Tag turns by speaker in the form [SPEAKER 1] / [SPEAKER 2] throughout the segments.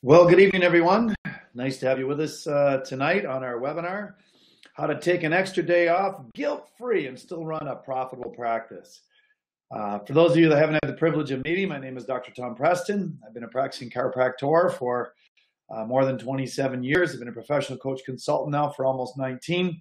[SPEAKER 1] Well, good evening, everyone. Nice to have you with us tonight on our webinar, How to Take an Extra Day Off Guilt-Free and Still Run a Profitable Practice. For those of you that haven't had the privilege of meeting, my name is Dr. Tom Preston. I've been a practicing chiropractor for more than 27 years. I've been a professional coach consultant now for almost 19. And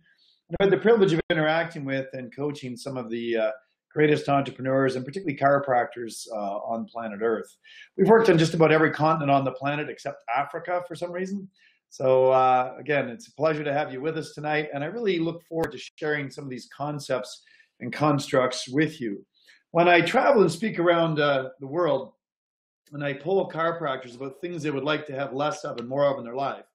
[SPEAKER 1] I've had the privilege of interacting with and coaching some of the greatest entrepreneurs and particularly chiropractors on planet Earth. We've worked on just about every continent on the planet except Africa for some reason. So again, it's a pleasure to have you with us tonight. And I really look forward to sharing some of these concepts and constructs with you. When I travel and speak around the world, and I poll chiropractors about things they would like to have less of and more of in their life,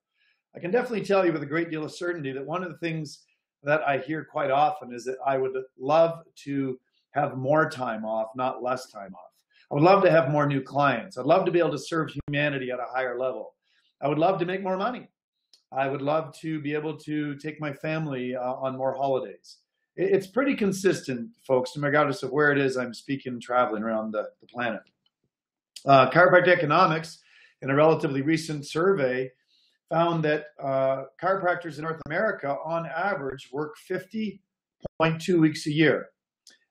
[SPEAKER 1] I can definitely tell you with a great deal of certainty that one of the things that I hear quite often is that I would love to have more time off, not less time off. I would love to have more new clients. I'd love to be able to serve humanity at a higher level. I would love to make more money. I would love to be able to take my family on more holidays. It's pretty consistent, folks, regardless of where it is I'm speaking and traveling around the planet. Chiropractic Economics, in a relatively recent survey, found that chiropractors in North America, on average, work 50.2 weeks a year.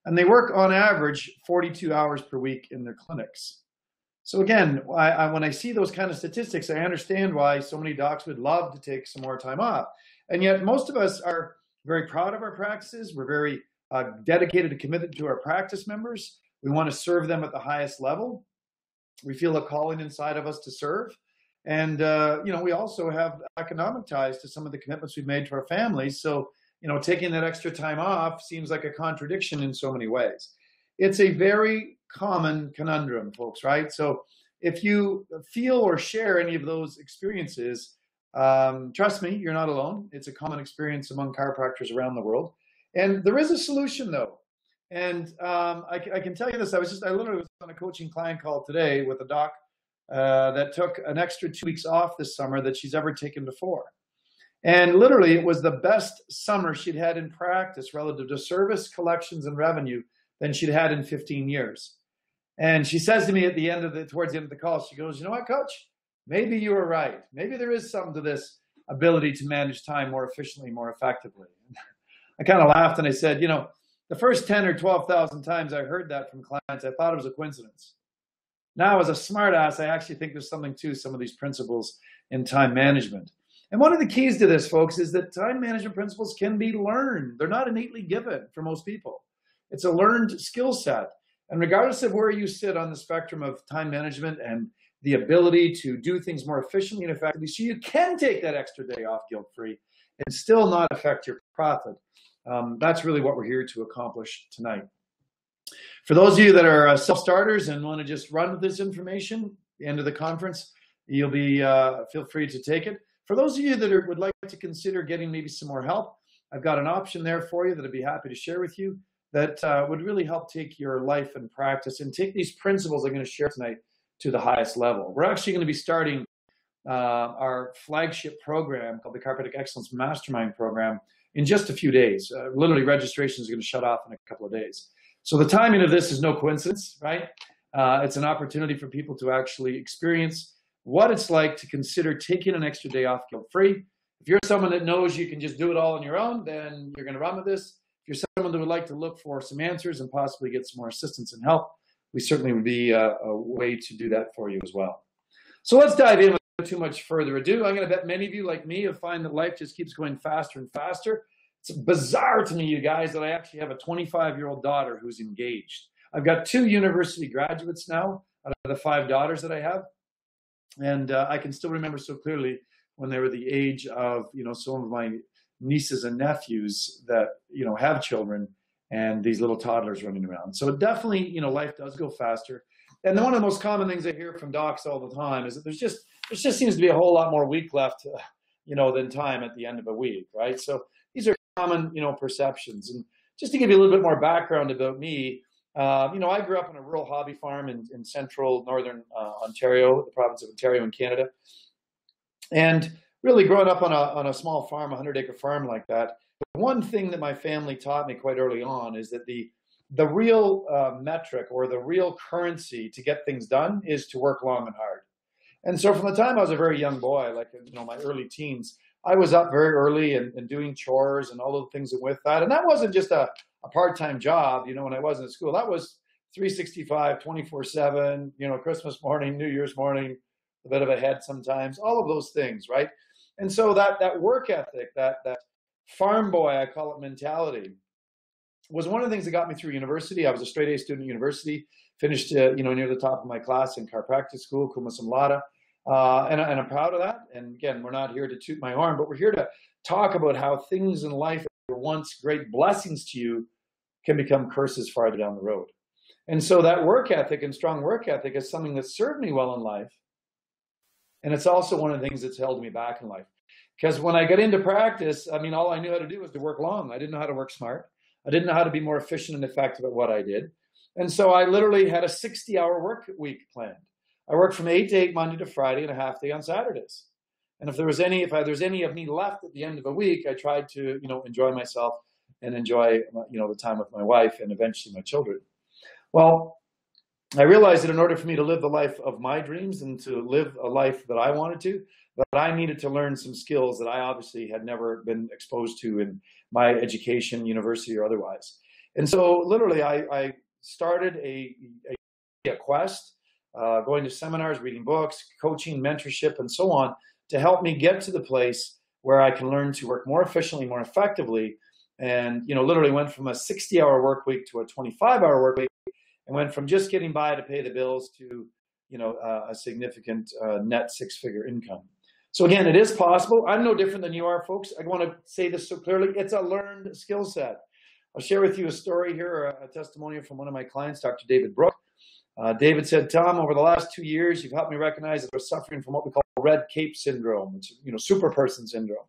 [SPEAKER 1] And they work on average 42 hours per week in their clinics. So again, when I see those kind of statistics, I understand why so many docs would love to take some more time off. And yet most of us are very proud of our practices. We're very dedicated and committed to our practice members. We want to serve them at the highest level. We feel a calling inside of us to serve. And we also have economic ties to some of the commitments we've made to our families. So taking that extra time off seems like a contradiction in so many ways. It's a very common conundrum, folks, right? So if you feel or share any of those experiences, trust me, you're not alone. It's a common experience among chiropractors around the world. And there is a solution, though. And I can tell you this. I literally was on a coaching client call today with a doc that took an extra 2 weeks off this summer that she's ever taken before. And literally, it was the best summer she'd had in practice relative to service, collections, and revenue than she'd had in 15 years. And she says to me towards the end of the call, she goes, "You know what, Coach? Maybe you were right. Maybe there is something to this ability to manage time more efficiently, more effectively." I kind of laughed and I said, the first 10 or 12,000 times I heard that from clients, I thought it was a coincidence. Now, as a smart ass, I actually think there's something to some of these principles in time management. And one of the keys to this, folks, is that time management principles can be learned. They're not innately given for most people. It's a learned skill set. And regardless of where you sit on the spectrum of time management and the ability to do things more efficiently and effectively, so you can take that extra day off guilt-free and still not affect your profit. That's really what we're here to accomplish tonight. For those of you that are self-starters and want to just run with this information, at the end of the conference, you'll be feel free to take it. For those of you that would like to consider getting maybe some more help, I've got an option there for you that I'd be happy to share with you that would really help take your life and practice and take these principles I'm going to share tonight to the highest level. We're actually going to be starting our flagship program called the Chiropractic Excellence Mastermind program in just a few days. Literally, registration is going to shut off in a couple of days. So the timing of this is no coincidence, right? It's an opportunity for people to actually experience what it's like to consider taking an extra day off guilt-free. If you're someone that knows you can just do it all on your own, then you're going to run with this. If you're someone that would like to look for some answers and possibly get some more assistance and help, we certainly would be a way to do that for you as well. So let's dive in without too much further ado. I'm going to bet many of you, like me, have find that life just keeps going faster and faster. It's bizarre to me, you guys, that I actually have a 25-year-old daughter who's engaged. I've got 2 university graduates now out of the 5 daughters that I have. And I can still remember so clearly when they were the age of, some of my nieces and nephews that, have children and these little toddlers running around. So it definitely, life does go faster. And then one of the most common things I hear from docs all the time is that there just seems to be a whole lot more week left, than time at the end of a week, right? So these are common, perceptions. And just to give you a little bit more background about me, I grew up on a rural hobby farm in central northern Ontario, the province of Ontario in Canada. And really growing up on a small farm, 100-acre farm like that, the one thing that my family taught me quite early on is that the real metric or the real currency to get things done is to work long and hard. And so from the time I was a very young boy, like, you know, my early teens, I was up very early and doing chores and all the things that with that. And that wasn't just a part-time job, you know, when I wasn't at school. That was 365, 24/7, you know, Christmas morning, New Year's morning, a bit of a head sometimes, all of those things, right? And so that work ethic, that farm boy, I call it, mentality, was one of the things that got me through university. I was a straight A student at university, finished, you know, near the top of my class in chiropractic school, cum laude. And I'm proud of that. And again, we're not here to toot my horn, but we're here to talk about how things in life that were once great blessings to you can become curses farther down the road. And so that work ethic and strong work ethic is something that served me well in life. And it's also one of the things that's held me back in life. Because when I got into practice, I mean, all I knew how to do was to work long. I didn't know how to work smart. I didn't know how to be more efficient and effective at what I did. And so I literally had a 60-hour work week planned. I worked from 8 to 8 Monday to Friday and a half day on Saturdays. And if there's any of me left at the end of the week, I tried to, you know, enjoy myself and enjoy, you know, the time with my wife and eventually my children. Well, I realized that in order for me to live the life of my dreams and to live a life that I wanted to, that I needed to learn some skills that I obviously had never been exposed to in my education, university or otherwise. And so literally I started a quest, going to seminars, reading books, coaching, mentorship, and so on, to help me get to the place where I can learn to work more efficiently, more effectively. And, you know, literally went from a 60-hour work week to a 25-hour work week, and went from just getting by to pay the bills to, you know, a significant net six-figure income. So again, it is possible. I'm no different than you are, folks. I want to say this so clearly. It's a learned skill set. I'll share with you a story here, a testimonial from one of my clients, Dr. David Brook. David said, Tom, over the last 2 years, you've helped me recognize that I was suffering from what we call red cape syndrome, which is, you know, super person syndrome.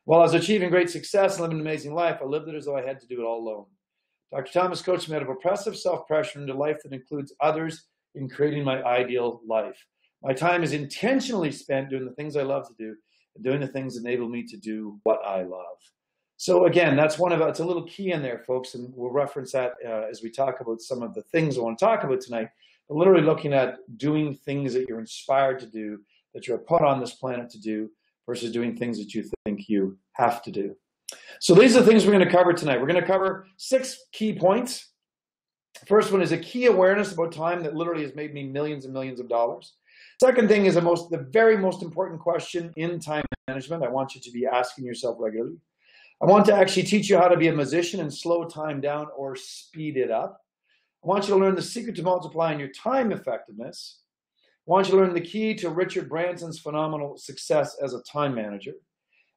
[SPEAKER 1] While I was achieving great success and living an amazing life, I lived it as though I had to do it all alone. Dr. Thomas coached me out of oppressive self-pressure into a life that includes others in creating my ideal life. My time is intentionally spent doing the things I love to do and doing the things that enable me to do what I love. So again, that's it's a little key in there, folks, and we'll reference that as we talk about some of the things I want to talk about tonight. But literally looking at doing things that you're inspired to do, that you're put on this planet to do, versus doing things that you think you have to do. So these are the things we're going to cover tonight. We're going to cover 6 key points. First one is a key awareness about time that literally has made me millions and millions of dollars. Second thing is the very most important question in time management. I want you to be asking yourself regularly. I want to actually teach you how to be a musician and slow time down or speed it up. I want you to learn the secret to multiplying your time effectiveness. I want you to learn the key to Richard Branson's phenomenal success as a time manager.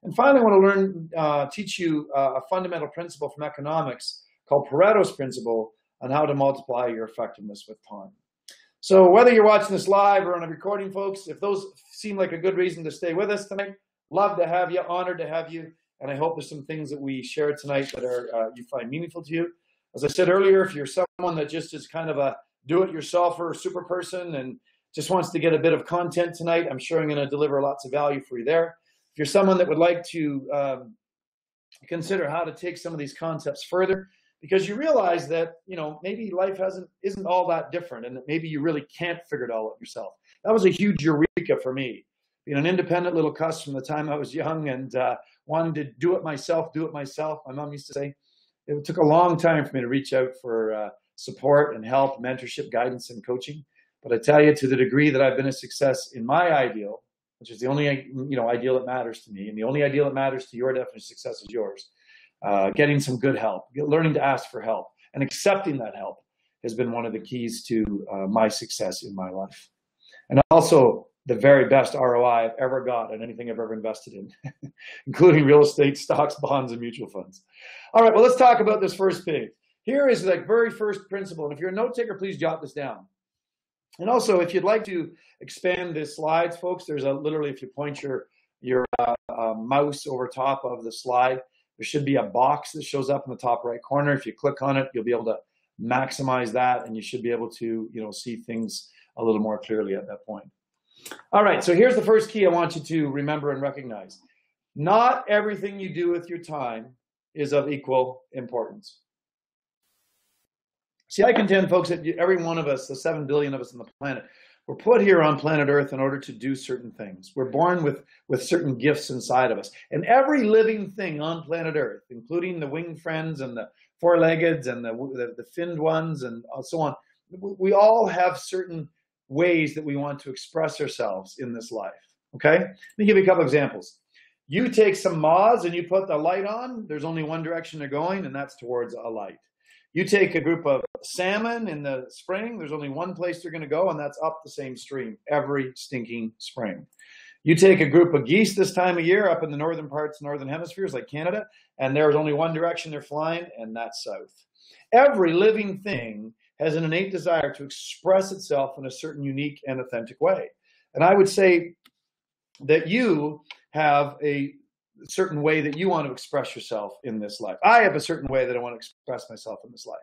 [SPEAKER 1] And finally, I want to teach you a fundamental principle from economics called Prados Principle on how to multiply your effectiveness with time. So whether you're watching this live or on a recording, folks, if those seem like a good reason to stay with us tonight, love to have you, honored to have you. And I hope there's some things that we share tonight that are you find meaningful to you. As I said earlier, if you're someone that just is kind of a do-it-yourselfer super person and just wants to get a bit of content tonight, I'm sure I'm going to deliver lots of value for you there. If you're someone that would like to consider how to take some of these concepts further, because you realize that, you know, maybe life isn't all that different, and that maybe you really can't figure it all out yourself. That was a huge eureka for me. Being an independent little cuss from the time I was young and wanted to do it myself. My mom used to say. It took a long time for me to reach out for support and help, mentorship, guidance, and coaching. But I tell you, to the degree that I've been a success in my ideal, which is the only ideal that matters to me, and the only ideal that matters to your definition of success is yours. Getting some good help, learning to ask for help, and accepting that help has been one of the keys to my success in my life. And also the very best ROI I've ever got on anything I've ever invested in, including real estate, stocks, bonds, and mutual funds. All right, well, let's talk about this first page. Here is the very first principle. And if you're a note taker, please jot this down. And also, if you'd like to expand the slides, folks, there's literally, if you point your mouse over top of the slide, there should be a box that shows up in the top right corner. If you click on it, you'll be able to maximize that, and you should be able to, see things a little more clearly at that point. All right, so here's the first key I want you to remember and recognize. Not everything you do with your time is of equal importance. See, I contend, folks, that every one of us, the 7 billion of us on the planet, We're put here on planet Earth in order to do certain things. We're born with certain gifts inside of us. And every living thing on planet Earth, including the winged friends and the four-leggeds and the finned ones and so on, we all have certain ways that we want to express ourselves in this life. Okay? Let me give you a couple examples. You take some moths and you put the light on, there's only one direction they're going, and that's towards a light. You take a group of salmon in the spring, there's only one place they're going to go, and that's up the same stream every stinking spring. You take a group of geese this time of year up in the northern parts, northern hemispheres like Canada, and there's only one direction they're flying, and that's south. Every living thing has an innate desire to express itself in a certain unique and authentic way. And I would say that you have a certain way that you want to express yourself in this life. I have a certain way that I want to express myself in this life.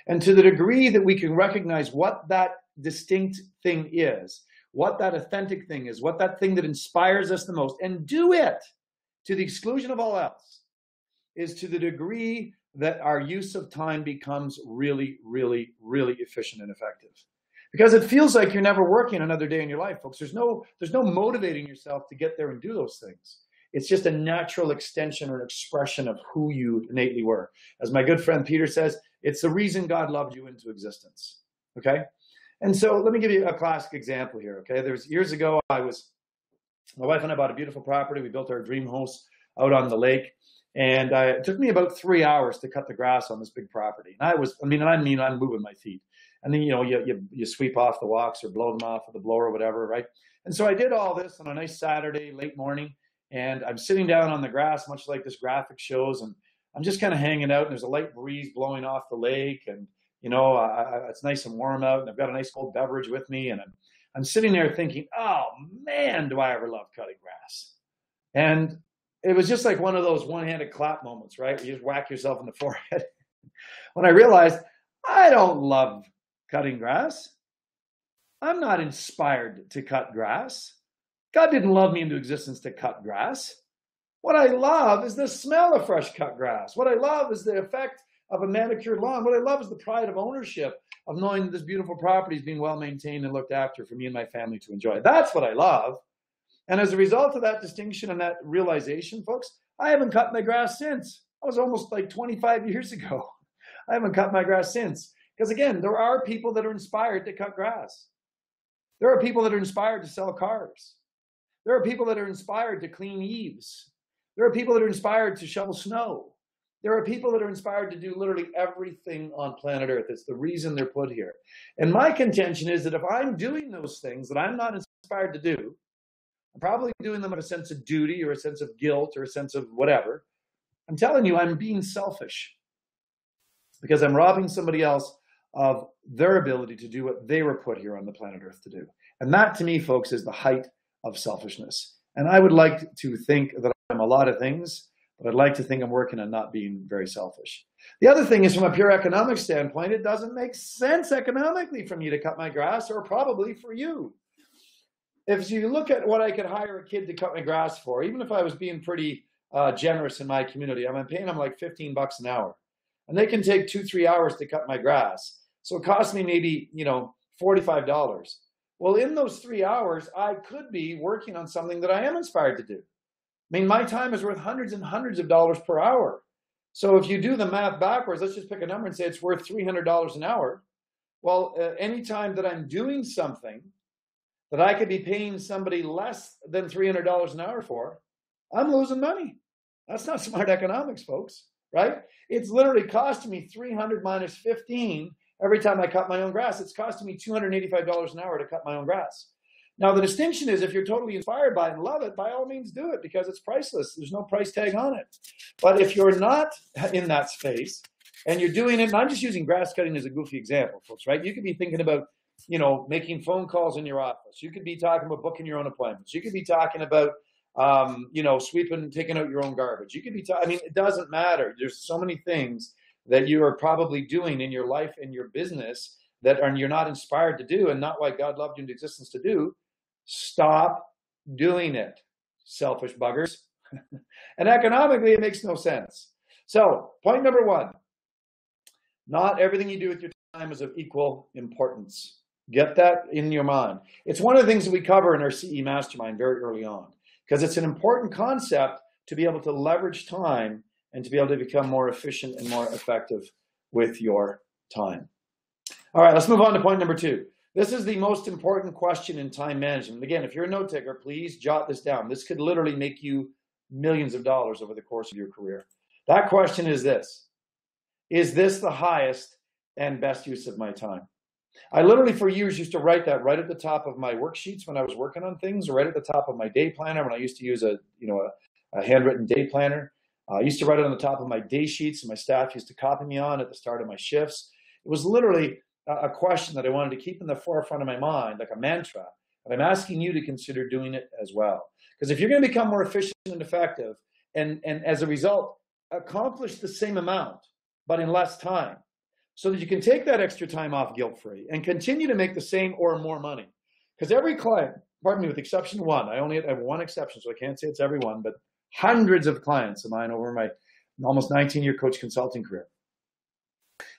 [SPEAKER 1] And to the degree that we can recognize what that distinct thing is, what that authentic thing is, what that thing that inspires us the most, and do it to the exclusion of all else, is to the degree that our use of time becomes really, really, really efficient and effective. Because it feels like you're never working another day in your life, folks. There's no motivating yourself to get there and do those things. It's just a natural extension or an expression of who you innately were. As my good friend Peter says, it's the reason God loved you into existence. Okay? And so let me give you a classic example here. Okay? There's years ago, my wife and I bought a beautiful property. We built our dream house out on the lake. And it took me about 3 hours to cut the grass on this big property. And I'm moving my feet. And then, you sweep off the walks or blow them off with the blower or whatever, right? And so I did all this on a nice Saturday, late morning. And I'm sitting down on the grass, much like this graphic shows. And I'm just kind of hanging out. And there's a light breeze blowing off the lake. And, it's nice and warm out. And I've got a nice cold beverage with me. And I'm sitting there thinking, oh, man, do I ever love cutting grass. And it was just like one of those one-handed clap moments, right? You just whack yourself in the forehead. When I realized I don't love cutting grass. I'm not inspired to cut grass. God didn't love me into existence to cut grass. What I love is the smell of fresh cut grass. What I love is the effect of a manicured lawn. What I love is the pride of ownership of knowing that this beautiful property is being well maintained and looked after for me and my family to enjoy. That's what I love. And as a result of that distinction and that realization, folks, I haven't cut my grass since. I was almost like 25 years ago. I haven't cut my grass since. Because again, there are people that are inspired to cut grass. There are people that are inspired to sell cars. There are people that are inspired to clean eaves. There are people that are inspired to shovel snow. There are people that are inspired to do literally everything on planet Earth. It's the reason they're put here. And my contention is that if I'm doing those things that I'm not inspired to do, I'm probably doing them out of a sense of duty or a sense of guilt or a sense of whatever. I'm telling you, I'm being selfish because I'm robbing somebody else of their ability to do what they were put here on the planet Earth to do. And that, to me, folks, is the height of selfishness. And I would like to think that I'm a lot of things, but I'd like to think I'm working on not being very selfish. The other thing is, from a pure economic standpoint, it doesn't make sense economically for me to cut my grass, or probably for you. If you look at what I could hire a kid to cut my grass for, even if I was being pretty generous in my community, I'm paying them like $15 an hour. And they can take 2-3 hours to cut my grass. So it costs me maybe, $45. Well, in those 3 hours, I could be working on something that I am inspired to do. I mean, my time is worth hundreds and hundreds of dollars per hour. So if you do the math backwards, let's just pick a number and say it's worth $300 an hour. Well, anytime that I'm doing something that I could be paying somebody less than $300 an hour for, I'm losing money. That's not smart economics, folks, right? It's literally costing me $300 minus 15 every time I cut my own grass. It's costing me $285 an hour to cut my own grass. Now, the distinction is if you're totally inspired by it and love it, by all means do it because it's priceless. There's no price tag on it. But if you're not in that space and you're doing it, and I'm just using grass cutting as a goofy example, folks, right? You could be thinking about, making phone calls in your office. You could be talking about booking your own appointments. You could be talking about, sweeping, taking out your own garbage. You could be, it doesn't matter. There's so many things that you are probably doing in your life and your business that you're not inspired to do and not why God loved you into existence to do. Stop doing it, selfish buggers. And economically, it makes no sense. So, point number one, not everything you do with your time is of equal importance. Get that in your mind. It's one of the things that we cover in our CE Mastermind very early on, because it's an important concept to be able to leverage time and to be able to become more efficient and more effective with your time. All right, let's move on to point number 2. This is the most important question in time management. Again, if you're a note taker, please jot this down. This could literally make you millions of dollars over the course of your career. That question is this: is this the highest and best use of my time? I literally for years used to write that right at the top of my worksheets when I was working on things, or right at the top of my day planner when I used to use a handwritten day planner. I used to write it on the top of my day sheets, and my staff used to copy me on at the start of my shifts. It was literally a question that I wanted to keep in the forefront of my mind, like a mantra. And I'm asking you to consider doing it as well. Because if you're going to become more efficient and effective, and as a result, accomplish the same amount, but in less time, so that you can take that extra time off guilt-free and continue to make the same or more money. Because every client, pardon me, with exception one, I only have one exception, so I can't say it's everyone, but hundreds of clients of mine over my almost 19-year coach consulting career,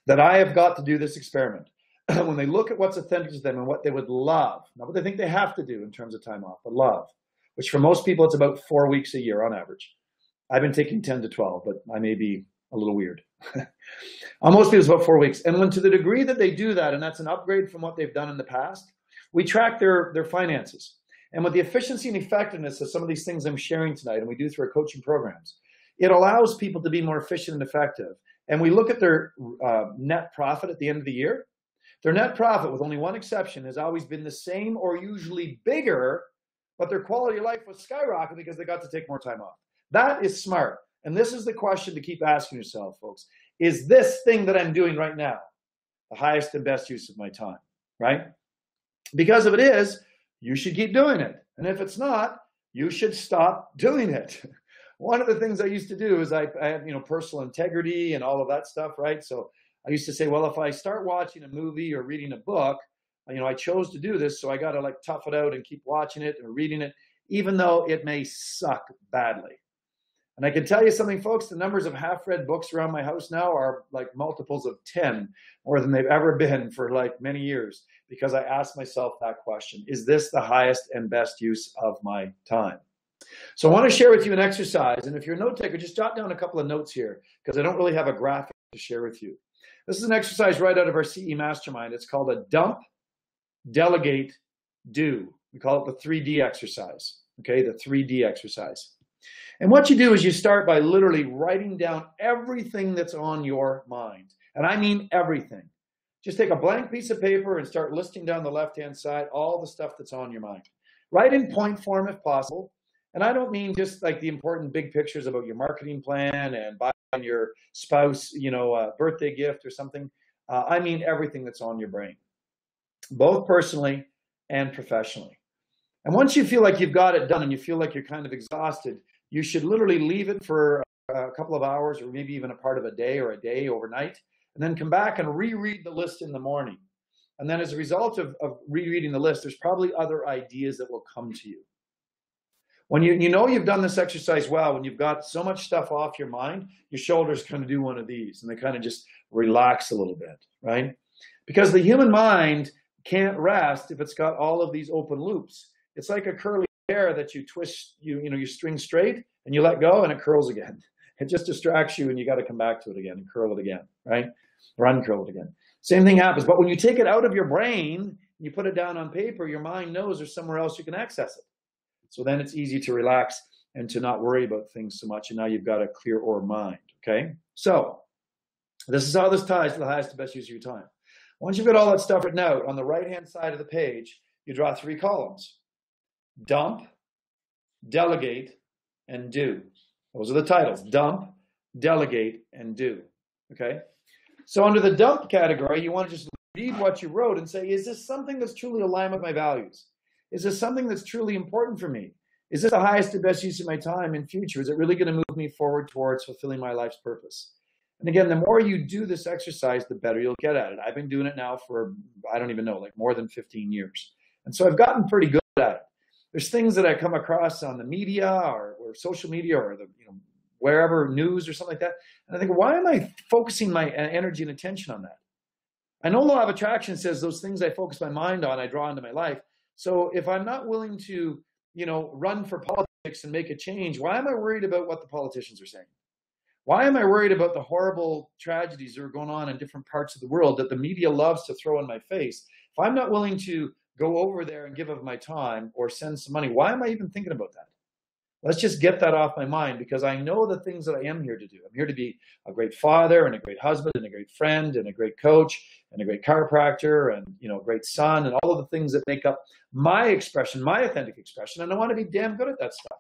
[SPEAKER 1] that I have got to do this experiment. When they look at what's authentic to them and what they would love, not what they think they have to do in terms of time off, but love, which for most people, it's about 4 weeks a year on average. I've been taking 10 to 12, but I may be a little weird. On most people, it's about 4 weeks. And when to the degree that they do that, and that's an upgrade from what they've done in the past, we track their finances. And with the efficiency and effectiveness of some of these things I'm sharing tonight, and we do through our coaching programs, it allows people to be more efficient and effective. And we look at their net profit at the end of the year. Their net profit, with only one exception, has always been the same or usually bigger, but their quality of life was skyrocketing because they got to take more time off. That is smart. And this is the question to keep asking yourself, folks. Is this thing that I'm doing right now the highest and best use of my time, right? Because if it is, you should keep doing it. And if it's not, you should stop doing it. One of the things I used to do is I had, personal integrity and all of that stuff, right? So I used to say, well, if I start watching a movie or reading a book, I chose to do this, so I got to tough it out and keep watching it or reading it, even though it may suck badly. And I can tell you something, folks, the numbers of half-read books around my house now are like multiples of 10 more than they've ever been for many years, because I asked myself that question: is this the highest and best use of my time? So I want to share with you an exercise. And if you're a note taker, just jot down a couple of notes here, because I don't really have a graphic to share with you. This is an exercise right out of our CE Mastermind. It's called a dump, delegate, do. We call it the 3D exercise, okay? The 3D exercise. And what you do is you start by literally writing down everything that's on your mind. And I mean everything. Just take a blank piece of paper and start listing down the left-hand side all the stuff that's on your mind. Write in point form if possible. And I don't mean just the important big pictures about your marketing plan and buying your spouse, a birthday gift or something. I mean everything that's on your brain, both personally and professionally. And once you feel like you've got it done and you feel like you're kind of exhausted, you should literally leave it for a couple of hours, or maybe even a part of a day or a day overnight, and then come back and reread the list in the morning. And then as a result of rereading the list, there's probably other ideas that will come to you. When you've done this exercise well, when you've got so much stuff off your mind, your shoulders kind of do one of these, and they kind of just relax a little bit, right? Because the human mind can't rest if it's got all of these open loops. It's like a curly hair that you twist, you string straight, and you let go, and it curls again. It just distracts you, and you got to come back to it again and curl it again, right? Or uncurl it again. Same thing happens. But when you take it out of your brain and you put it down on paper, your mind knows there's somewhere else you can access it. So then it's easy to relax and to not worry about things so much. And now you've got a clear mind, okay? So this is how this ties to the highest and best use of your time. Once you've got all that stuff written out, on the right-hand side of the page, you draw 3 columns: dump, delegate, and do. Those are the titles: dump, delegate, and do, okay? So under the dump category, you want to just read what you wrote and say, is this something that's truly aligned with my values? Is this something that's truly important for me? Is this the highest and best use of my time in future? Is it really going to move me forward towards fulfilling my life's purpose? And again, the more you do this exercise, the better you'll get at it. I've been doing it now for, I don't even know, more than 15 years. And so I've gotten pretty good at it. There's things that I come across on the media or social media or wherever, news or something like that. And I think, why am I focusing my energy and attention on that? I know law of attraction says those things I focus my mind on, I draw into my life. So if I'm not willing to, run for politics and make a change, why am I worried about what the politicians are saying? Why am I worried about the horrible tragedies that are going on in different parts of the world that the media loves to throw in my face? If I'm not willing to go over there and give of my time or send some money, why am I even thinking about that? Let's just get that off my mind, because I know the things that I am here to do. I'm here to be a great father and a great husband and a great friend and a great coach and a great chiropractor and, a great son and all of the things that make up my expression, my authentic expression. And I want to be damn good at that stuff.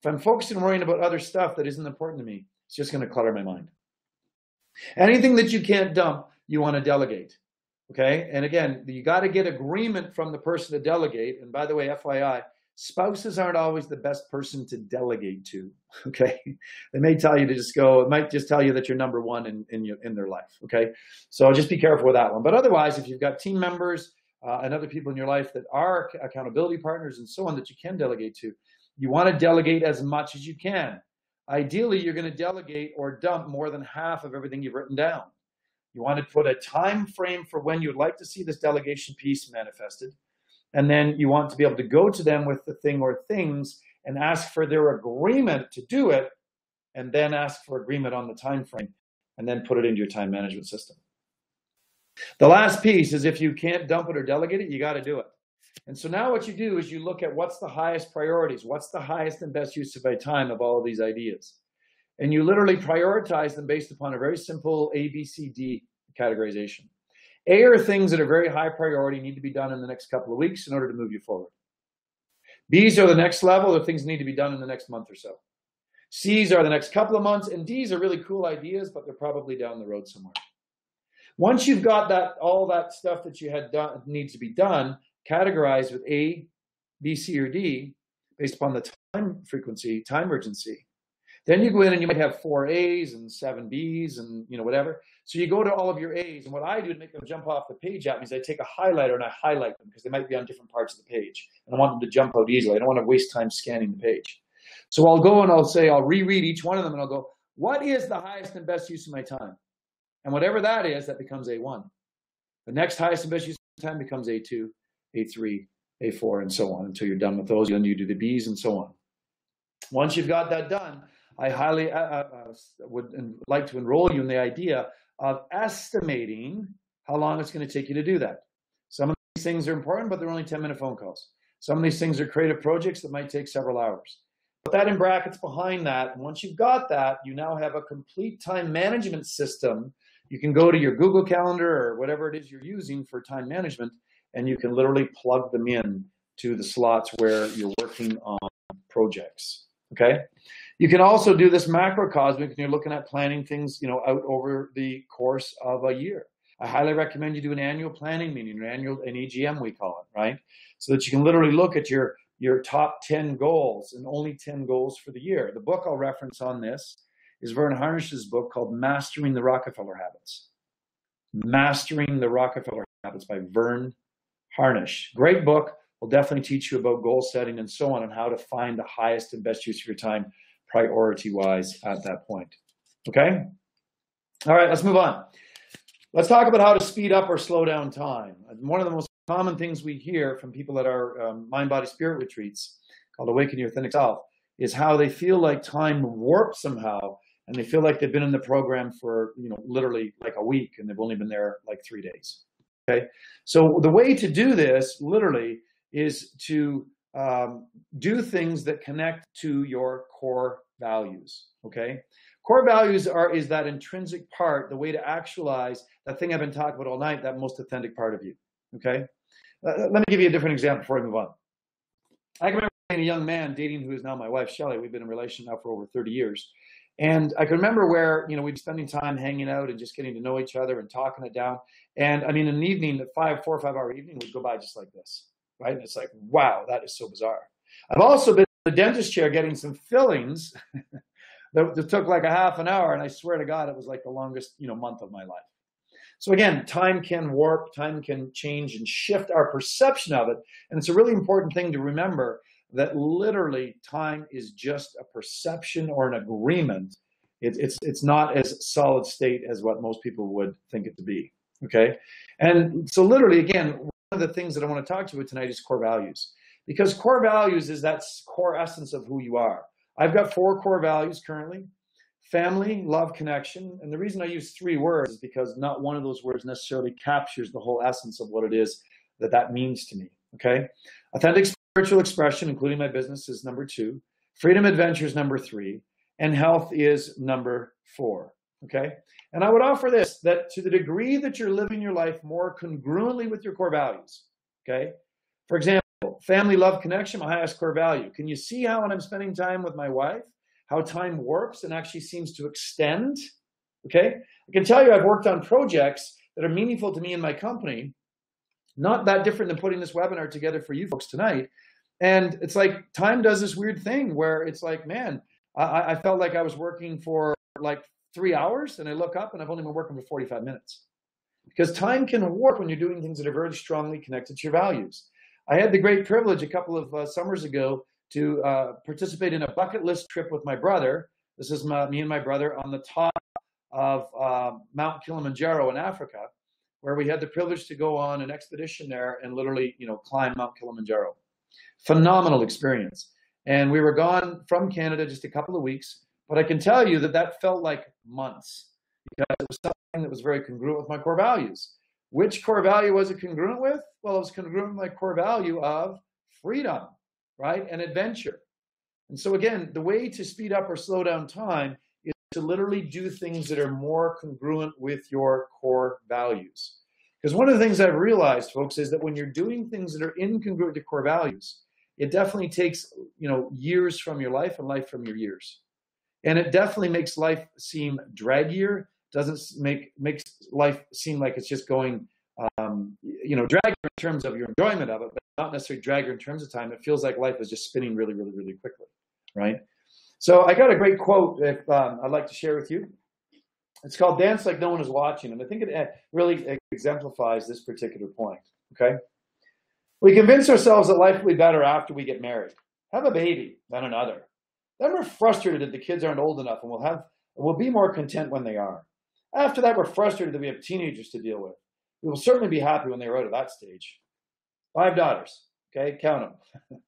[SPEAKER 1] If I'm focused and worrying about other stuff that isn't important to me, it's just going to clutter my mind. Anything that you can't dump, you want to delegate. Okay? And again, you got to get agreement from the person to delegate. And by the way, FYI, spouses aren't always the best person to delegate to. Okay? They may tell you to just go, it might just tell you that you're number one in their life. Okay? So just be careful with that one. But otherwise, if you've got team members and other people in your life that are accountability partners and so on that you can delegate to, you want to delegate as much as you can. Ideally, you're going to delegate or dump more than half of everything you've written down. You want to put a time frame for when you'd like to see this delegation piece manifested. And then you want to be able to go to them with the thing or things and ask for their agreement to do it, and then ask for agreement on the time frame, and then put it into your time management system. The last piece is, if you can't dump it or delegate it, you got to do it. And so now what you do is you look at what's the highest priorities, what's the highest and best use of my time of all of these ideas. And you literally prioritize them based upon a very simple ABCD categorization. A are things that are very high priority, need to be done in the next couple of weeks in order to move you forward. B's are the next level, the things that need to be done in the next month or so. C's are the next couple of months, and D's are really cool ideas, but they're probably down the road somewhere. Once you've got that, all that stuff that you had done needs to be done, categorized with A, B, C, or D, based upon the time frequency, time urgency. Then you go in and you might have 4 A's and 7 B's and whatever. So you go to all of your A's, and what I do to make them jump off the page at me is I take a highlighter and I highlight them, because they might be on different parts of the page. And I want them to jump out easily. I don't want to waste time scanning the page. So I'll go and I'll reread each one of them and I'll go, what is the highest and best use of my time? And whatever that is, that becomes A1. The next highest and best use of time becomes A2, A3, A4, and so on, until you're done with those. Then you do the B's and so on. Once you've got that done, I highly would like to enroll you in the idea of estimating how long it's going to take you to do that. Some of these things are important, but they're only 10-minute phone calls. Some of these things are creative projects that might take several hours. Put that in brackets behind that. And once you've got that, you now have a complete time management system. You can go to your Google Calendar or whatever it is you're using for time management, and you can literally plug them in to the slots where you're working on projects. Okay? You can also do this macrocosmic when you're looking at planning things, out over the course of a year. I highly recommend you do an annual planning meeting, an EGM we call it, right? So that you can literally look at your top 10 goals, and only 10 goals for the year. The book I'll reference on this is Vern Harnish's book called Mastering the Rockefeller Habits. Mastering the Rockefeller Habits by Vern Harnish. Great book. Will definitely teach you about goal setting and so on, and how to find the highest and best use of your time priority-wise at that point. Okay? All right, let's move on. Let's talk about how to speed up or slow down time. One of the most common things we hear from people at our Mind, Body, Spirit retreats, called Awaken Your Authentic Self, is how they feel like time warped somehow, and they feel like they've been in the program for, literally like a week, and they've only been there like 3 days. Okay? So the way to do this, literally, is to do things that connect to your core values, okay? Core values is that intrinsic part, the way to actualize that thing I've been talking about all night, that most authentic part of you, okay? Let me give you a different example before I move on. I can remember being a young man dating who is now my wife, Shelley. We've been in a relation now for over 30 years. And I can remember where, we'd be spending time hanging out and just getting to know each other and talking it down. And I mean, an evening, 4 or 5 hour evening would go by just like this. Right? And it's like, wow, that is so bizarre. I've also been in the dentist chair getting some fillings that took like a half an hour. And I swear to God, it was like the longest, month of my life. So again, time can warp, time can change and shift our perception of it. And it's a really important thing to remember that literally time is just a perception or an agreement. It's not as solid state as what most people would think it to be. Okay. And so literally, again, one of the things that I want to talk to you about tonight is core values, because core values is that core essence of who you are. I've got 4 core values currently: family, love, connection. And the reason I use 3 words is because not one of those words necessarily captures the whole essence of what it is that means to me. Okay. Authentic spiritual expression, including my business, is number 2. Freedom adventure is number 3. And health is number 4. Okay. And I would offer this, that to the degree that you're living your life more congruently with your core values. Okay. For example, family, love, connection, my highest core value. Can you see how when I'm spending time with my wife, how time warps and actually seems to extend? Okay. I can tell you I've worked on projects that are meaningful to me in my company, not that different than putting this webinar together for you folks tonight. And it's like time does this weird thing where it's like, man, I felt like I was working for like 3 hours, and I look up and I've only been working for 45 minutes. Because time can warp when you're doing things that are very strongly connected to your values. I had the great privilege a couple of summers ago to participate in a bucket list trip with my brother. This is me and my brother on the top of Mount Kilimanjaro in Africa, where we had the privilege to go on an expedition there and literally, climb Mount Kilimanjaro. Phenomenal experience. And we were gone from Canada just a couple of weeks, but I can tell you that felt like months, because it was something that was very congruent with my core values. Which core value was it congruent with? Well, it was congruent with my core value of freedom, right? And adventure. And so again, the way to speed up or slow down time is to literally do things that are more congruent with your core values. Because one of the things I've realized, folks, is that when you're doing things that are incongruent with your core values, it definitely takes, years from your life and life from your years. And it definitely makes life seem draggier. Makes life seem like it's just going, draggier in terms of your enjoyment of it, but not necessarily draggier in terms of time. It feels like life is just spinning really, really, really quickly, right? So I got a great quote that I'd like to share with you. It's called "Dance Like No One Is Watching," and I think it really exemplifies this particular point, okay? We convince ourselves that life will be better after we get married, have a baby, then another. Then we're frustrated that the kids aren't old enough, and we'll be more content when they are. After that, we're frustrated that we have teenagers to deal with. We will certainly be happy when they're out of that stage. 5 daughters, okay? Count them.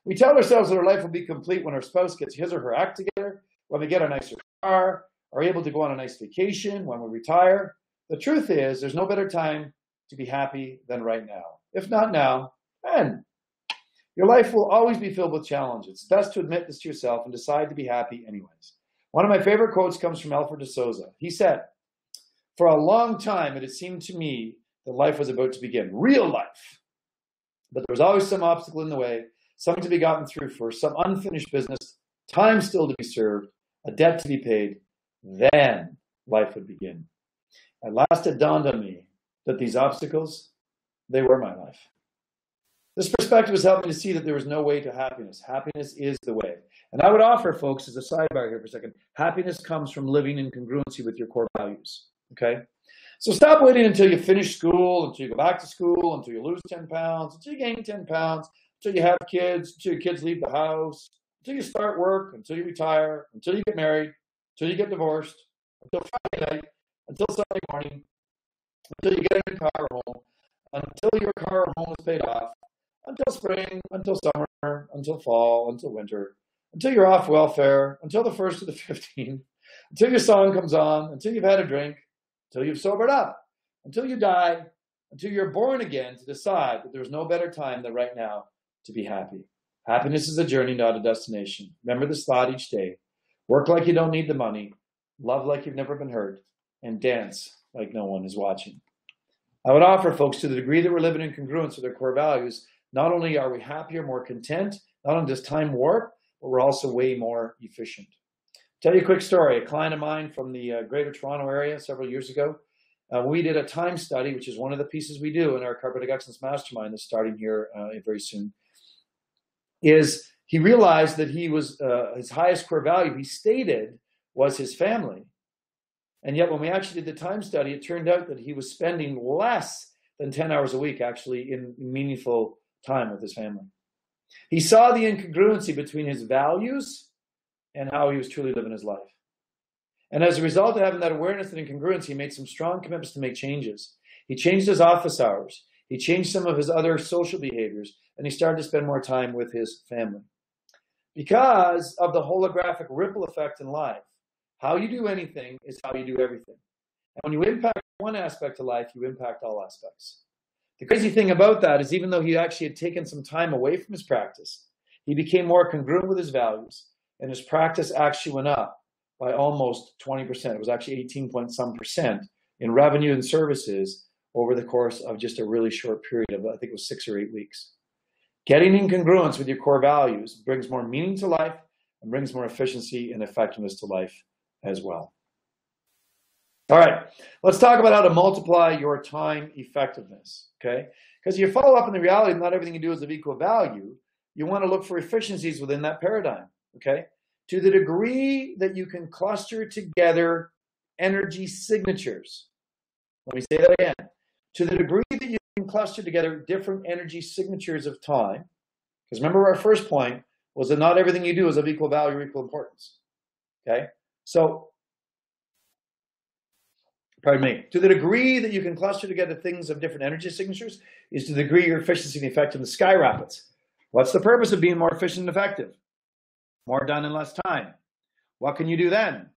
[SPEAKER 1] We tell ourselves that our life will be complete when our spouse gets his or her act together, when we get a nicer car, are able to go on a nice vacation, when we retire. The truth is, there's no better time to be happy than right now. If not now, then. Your life will always be filled with challenges. It's best to admit this to yourself and decide to be happy anyways. One of my favorite quotes comes from Alfred de Souza. He said, "For a long time, it had seemed to me that life was about to begin, real life. But there was always some obstacle in the way, something to be gotten through first, some unfinished business, time still to be served, a debt to be paid. Then life would begin. At last it dawned on me that these obstacles, they were my life." This perspective has helped me to see that there is no way to happiness. Happiness is the way. And I would offer, folks, as a sidebar here for a second, happiness comes from living in congruency with your core values, okay? So stop waiting until you finish school, until you go back to school, until you lose 10 pounds, until you gain 10 pounds, until you have kids, until your kids leave the house, until you start work, until you retire, until you get married, until you get divorced, until Friday night, until Sunday morning, until you get in your car home, until your car home is paid off, until spring, until summer, until fall, until winter, until you're off welfare, until the 1st of the 15th, until your song comes on, until you've had a drink, until you've sobered up, until you die, until you're born again to decide that there's no better time than right now to be happy. Happiness is a journey, not a destination. Remember this thought each day. Work like you don't need the money, love like you've never been hurt, and dance like no one is watching. I would offer, folks, to the degree that we're living in congruence with our core values, not only are we happier, more content, not only does time warp, but we're also way more efficient. Tell you a quick story. A client of mine from the Greater Toronto area several years ago, we did a time study, which is one of the pieces we do in our Chiropractic Excellence Mastermind that's starting here very soon, is he realized that he was, his highest core value, he stated, was his family. And yet when we actually did the time study, it turned out that he was spending less than 10 hours a week actually in meaningful time with his family. He saw the incongruency between his values and how he was truly living his life. And as a result of having that awareness and incongruency, he made some strong commitments to make changes. He changed his office hours. He changed some of his other social behaviors, and he started to spend more time with his family. Because of the holographic ripple effect in life, how you do anything is how you do everything. And when you impact one aspect of life, you impact all aspects. The crazy thing about that is even though he actually had taken some time away from his practice, he became more congruent with his values, and his practice actually went up by almost 20%. It was actually 18 point some percent in revenue and services over the course of just a really short period of, I think it was 6 or 8 weeks. Getting in congruence with your core values brings more meaning to life and brings more efficiency and effectiveness to life as well. All right, let's talk about how to multiply your time effectiveness, okay? Because you follow up on the reality that not everything you do is of equal value. You want to look for efficiencies within that paradigm, okay? To the degree that you can cluster together energy signatures. Let me say that again. To the degree that you can cluster together different energy signatures of time, because remember our first point was that not everything you do is of equal value or equal importance, okay? So, pardon me, to the degree that you can cluster together things of different energy signatures is to the degree your efficiency and effectiveness skyrockets. What's the purpose of being more efficient and effective? More done in less time. What can you do then?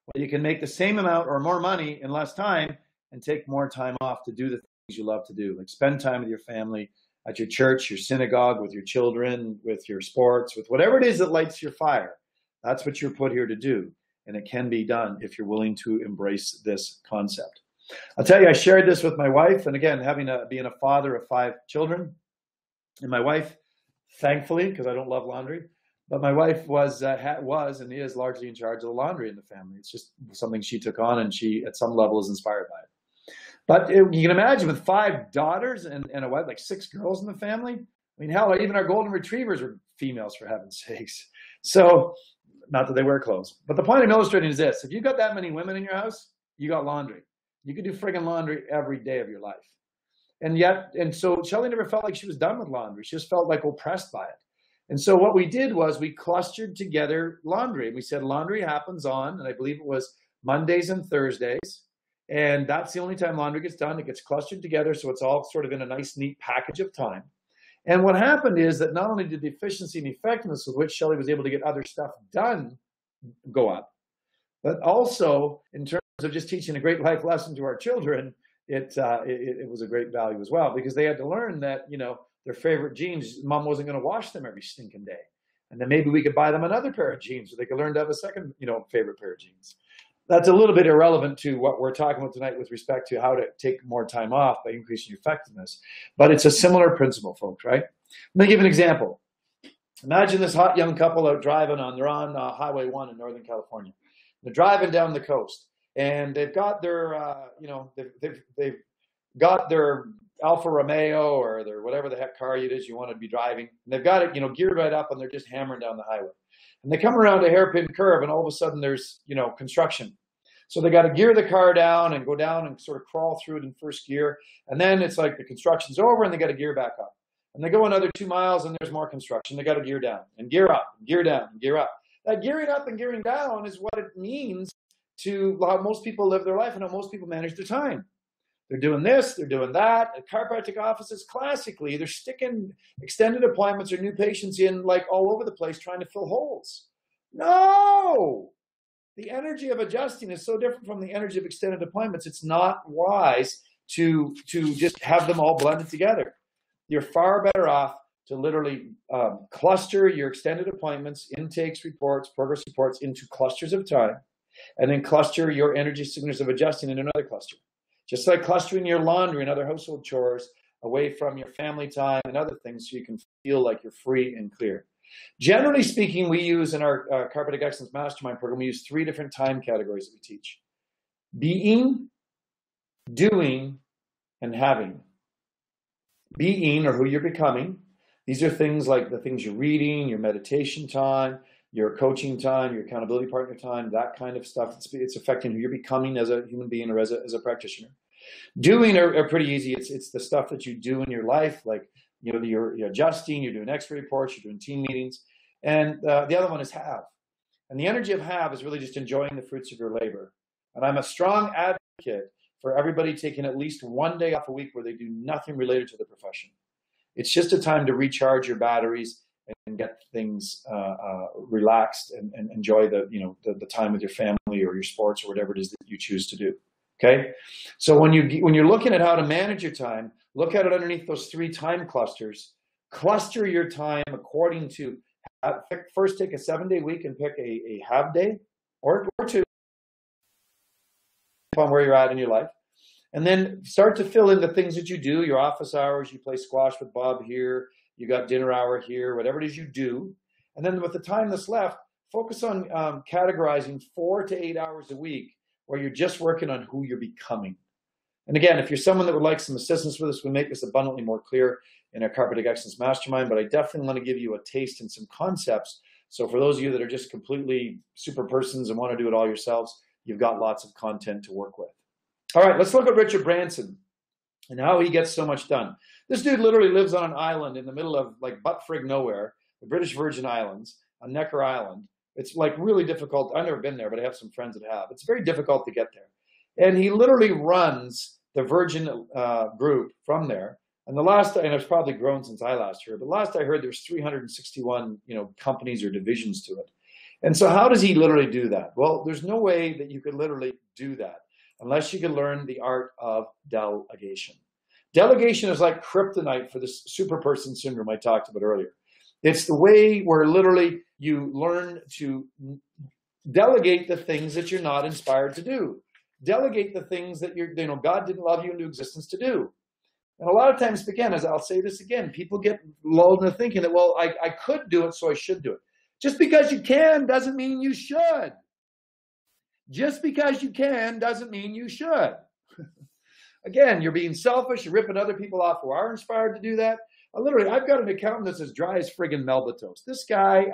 [SPEAKER 1] Well, you can make the same amount or more money in less time and take more time off to do the things you love to do, like spend time with your family, at your church, your synagogue, with your children, with your sports, with whatever it is that lights your fire. That's what you're put here to do. And it can be done if you're willing to embrace this concept. I'll tell you, I shared this with my wife, and again, being a father of 5 children, and my wife, thankfully, because I don't love laundry, but my wife was and is largely in charge of the laundry in the family. It's just something she took on, and she, at some level, is inspired by it. But you can imagine with 5 daughters and a wife, like 6 girls in the family. I mean, hell, even our golden retrievers were females, for heaven's sakes. So, not that they wear clothes. But the point I'm illustrating is this. If you got that many women in your house, you got laundry. You could do friggin' laundry every day of your life. And so Shelley never felt like she was done with laundry. She just felt like oppressed by it. And so what we did was we clustered together laundry. And we said laundry happens on, and I believe it was Mondays and Thursdays. And that's the only time laundry gets done. It gets clustered together, so it's all sort of in a nice, neat package of time. And what happened is that not only did the efficiency and effectiveness with which Shelley was able to get other stuff done go up, but also in terms of just teaching a great life lesson to our children, it was a great value as well, because they had to learn that, you know, their favorite jeans, mom wasn't going to wash them every stinking day. And then maybe we could buy them another pair of jeans so they could learn to have a second, you know, favorite pair of jeans. That's a little bit irrelevant to what we're talking about tonight with respect to how to take more time off by increasing your effectiveness. But it's a similar principle, folks, right? Let me give an example. Imagine this hot young couple out driving they're on Highway 1 in Northern California. They're driving down the coast, and they've got their, they've got their Alfa Romeo or their whatever the heck car it is you want to be driving. And they've got it, geared right up, and they're just hammering down the highway. And they come around a hairpin curve, and all of a sudden there's, construction. So they got to gear the car down and go down and sort of crawl through it in first gear. And then it's like the construction's over, and they got to gear back up. And they go another 2 miles, and there's more construction. They got to gear down and gear up, and gear down and gear up. That gearing up and gearing down is what it means to how most people live their life and how most people manage their time. They're doing this, they're doing that. At chiropractic offices, classically, they're sticking extended appointments or new patients in like all over the place trying to fill holes. No! The energy of adjusting is so different from the energy of extended appointments. It's not wise to just have them all blended together. You're far better off to literally cluster your extended appointments, intakes, reports, progress reports into clusters of time, and then cluster your energy signatures of adjusting in another cluster. Just like clustering your laundry and other household chores away from your family time and other things so you can feel like you're free and clear. Generally speaking, we use in our Chiropractic Excellence Mastermind program, we use 3 different time categories that we teach. Being, doing, and having. Being, or who you're becoming. These are things like the things you're reading, your meditation time, your coaching time, your accountability partner time, that kind of stuff. It's affecting who you're becoming as a human being or as a practitioner. Doing are pretty easy. It's the stuff that you do in your life, like you're adjusting, you're doing X-ray reports, you're doing team meetings. And the other one is have. And the energy of have is really just enjoying the fruits of your labor. And I'm a strong advocate for everybody taking at least one day off a week where they do nothing related to the profession. It's just a time to recharge your batteries and get things relaxed and enjoy the time with your family or your sports or whatever it is that you choose to do. Okay, so when you're looking at how to manage your time, look at it underneath those 3 time clusters. Cluster your time according to first take a 7-day week and pick a half day or 2 on where you're at in your life. And then start to fill in the things that you do, your office hours, you play squash with Bob here, you got dinner hour here, whatever it is you do. And then with the time that's left, focus on categorizing 4 to 8 hours a week where you're just working on who you're becoming. And again, if you're someone that would like some assistance with this, we make this abundantly more clear in our Chiropractic Excellence Mastermind, but I definitely want to give you a taste and some concepts. So for those of you that are just completely super persons and want to do it all yourselves, you've got lots of content to work with. All right, let's look at Richard Branson and how he gets so much done. This dude literally lives on an island in the middle of like butt frig nowhere, the British Virgin Islands, on Necker Island. It's like really difficult. I've never been there, but I have some friends that have. It's very difficult to get there. And he literally runs the Virgin group from there. And and it's probably grown since I last heard, but last I heard there's 361, companies or divisions to it. And so how does he literally do that? Well, there's no way that you could literally do that unless you can learn the art of delegation. Delegation is like kryptonite for this super person syndrome I talked about earlier. It's the way where literally you learn to delegate the things that you're not inspired to do. Delegate the things that God didn't love you into existence to do. And a lot of times, again, as I'll say this again, people get lulled into thinking that, well, I could do it, so I should do it. Just because you can doesn't mean you should. Just because you can doesn't mean you should. Again, you're being selfish. You're ripping other people off who are inspired to do that. I've got an accountant that's as dry as friggin' Melba toast. This guy,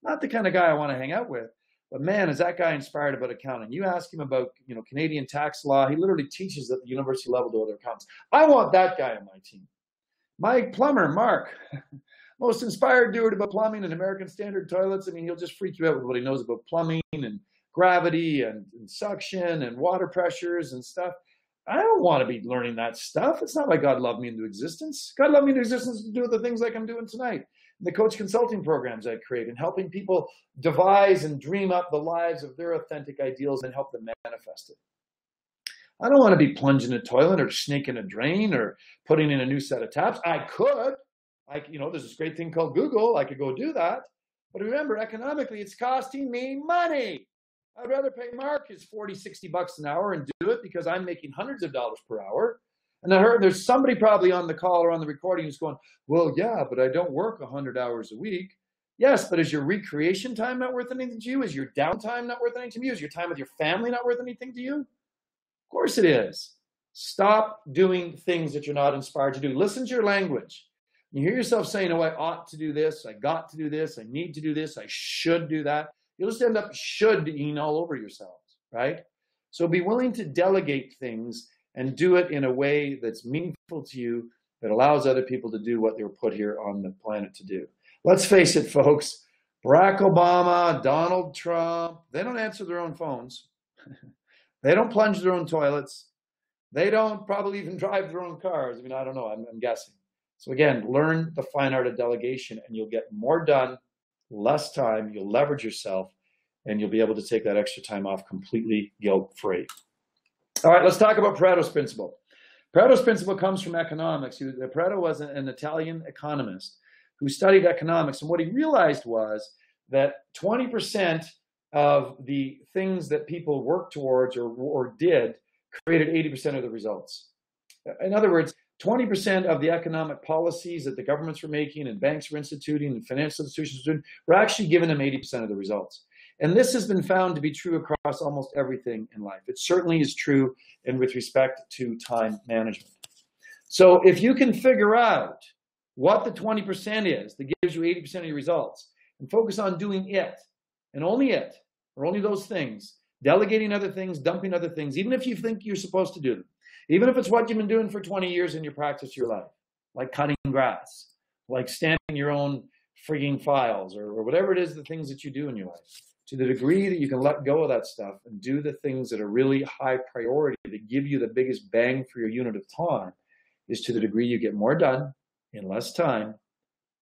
[SPEAKER 1] not the kind of guy I want to hang out with, but man, is that guy inspired about accounting. You ask him about, Canadian tax law. He literally teaches at the university level to other accountants. I want that guy on my team. My plumber, Mark, most inspired dude about plumbing and American standard toilets. He'll just freak you out with what he knows about plumbing and gravity and suction and water pressures and stuff. I don't want to be learning that stuff. It's not like God loved me into existence. God loved me into existence to do the things like I'm doing tonight. The coach consulting programs I create and helping people devise and dream up the lives of their authentic ideals and help them manifest it. I don't want to be plunging a toilet or snaking a drain or putting in a new set of taps. I could. There's this great thing called Google. I could go do that. But remember, economically, it's costing me money. I'd rather pay Mark his $40-$60 an hour and do it because I'm making hundreds of dollars per hour. And I heard there's somebody probably on the call or on the recording who's going, well, yeah, but I don't work 100 hours a week. Yes, but is your recreation time not worth anything to you? Is your downtime not worth anything to you? Is your time with your family not worth anything to you? Of course it is. Stop doing things that you're not inspired to do. Listen to your language. You hear yourself saying, oh, I ought to do this. I got to do this. I need to do this. I should do that. You'll just end up should-ing all over yourselves, right? So be willing to delegate things and do it in a way that's meaningful to you, that allows other people to do what they were put here on the planet to do. Let's face it, folks. Barack Obama, Donald Trump, they don't answer their own phones. They don't plunge their own toilets. They don't probably even drive their own cars. I don't know. I'm guessing. So again, learn the fine art of delegation and you'll get more done, less time, you'll leverage yourself, and you'll be able to take that extra time off completely guilt-free. All right, let's talk about Prados Principle. Prados Principle comes from economics. Prato was an Italian economist who studied economics, and what he realized was that 20% of the things that people worked towards or did created 80% of the results. In other words, 20% of the economic policies that the governments were making and banks were instituting and financial institutions were doing were actually giving them 80% of the results. And this has been found to be true across almost everything in life. It certainly is true with respect to time management. So if you can figure out what the 20% is that gives you 80% of your results and focus on doing it and only it, or only those things, delegating other things, dumping other things, even if you think you're supposed to do them, even if it's what you've been doing for 20 years in your practice, your life, like cutting grass, like stamping your own frigging files or whatever it is, the things that you do in your life. To the degree that you can let go of that stuff and do the things that are really high priority that give you the biggest bang for your unit of time, is to the degree you get more done in less time.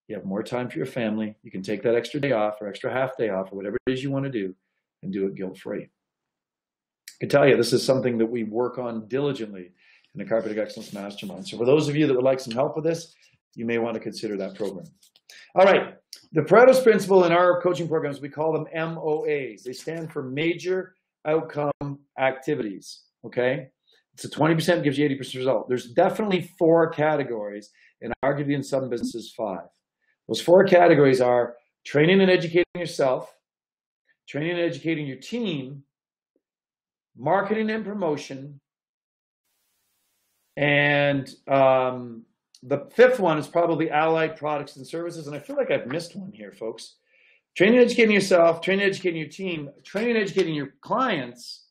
[SPEAKER 1] You have more time for your family. You can take that extra day off or extra half day off or whatever it is you want to do and do it guilt-free. I can tell you this is something that we work on diligently in the Chiropractic Excellence Mastermind. So for those of you that would like some help with this, you may want to consider that program. All right. The Prados Principle in our coaching programs, we call them MOAs. They stand for Major Outcome Activities, okay? It's a 20% gives you 80% result. There's definitely 4 categories, and arguably in some businesses 5. Those 4 categories are training and educating yourself, training and educating your team, marketing and promotion, and the 5th one is probably allied products and services. And I feel like I've missed one here, folks. Training and educating yourself, training and educating your team, training and educating your clients,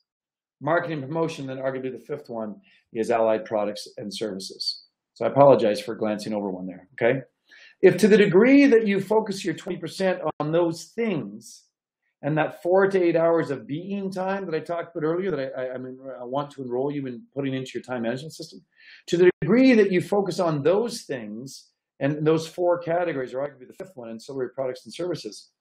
[SPEAKER 1] marketing and promotion. Then arguably the 5th one is allied products and services. So I apologize for glancing over one there, okay? If to the degree that you focus your 20% on those things and that 4 to 8 hours of being time that I talked about earlier, that I want to enroll you in putting into your time management system, to the degree that you focus on those things and those 4 categories, or arguably the 5th one, ancillary products and services,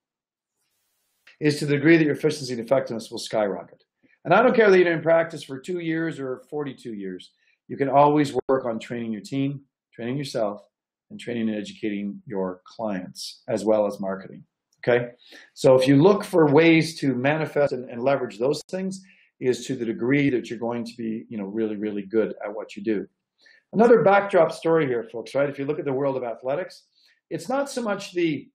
[SPEAKER 1] is to the degree that your efficiency and effectiveness will skyrocket. And I don't care that you're in practice for 2 years or 42 years. You can always work on training your team, training yourself, and training and educating your clients, as well as marketing. Okay, so if you look for ways to manifest and leverage those things, is to the degree that you're going to be, really, really good at what you do. Another backdrop story here, folks, right? If you look at the world of athletics, it's not so much the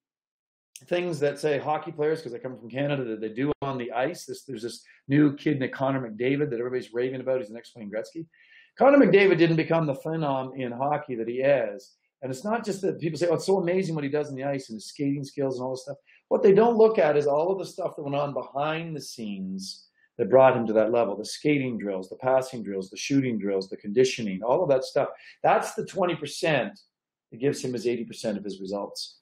[SPEAKER 1] things that, say, hockey players, because I come from Canada, that they do on the ice. There's this new kid named Connor McDavid that everybody's raving about. He's the next Wayne Gretzky. Connor McDavid didn't become the phenom in hockey that he is. And it's not just that people say, oh, it's so amazing what he does on the ice and his skating skills and all this stuff. What they don't look at is all of the stuff that went on behind the scenes that brought him to that level. The skating drills, the passing drills, the shooting drills, the conditioning, all of that stuff. That's the 20% that gives him his 80% of his results.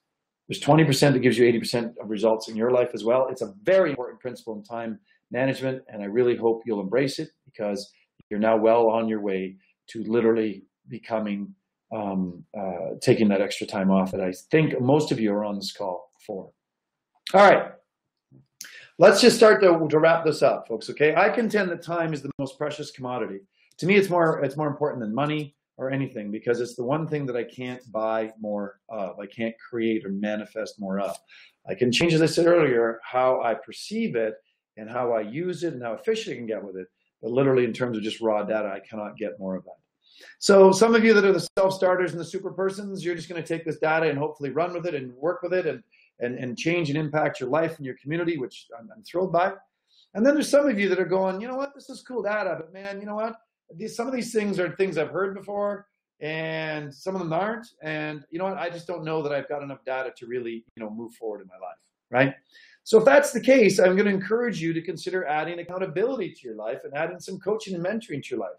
[SPEAKER 1] There's 20% that gives you 80% of results in your life as well. It's a very important principle in time management, and I really hope you'll embrace it, because you're now well on your way to literally becoming taking that extra time off that I think most of you are on this call for. All right, let's just start to wrap this up, folks. Okay, I contend that time is the most precious commodity. To me, it's more important than money or anything, because it's the one thing that I can't buy more of. I can't create or manifest more of. I can change, as I said earlier, how I perceive it and how I use it and how efficient I can get with it. But literally, in terms of just raw data, I cannot get more of that. So some of you that are the self-starters and the super persons, you're just going to take this data and hopefully run with it and work with it and change and impact your life and your community, which I'm thrilled by. And then there's some of you that are going, you know what, this is cool data, but man, you know what, some of these things are things I've heard before, and some of them aren't. And you know what, I just don't know that I've got enough data to really, move forward in my life, right? So if that's the case, I'm going to encourage you to consider adding accountability to your life and adding some coaching and mentoring to your life.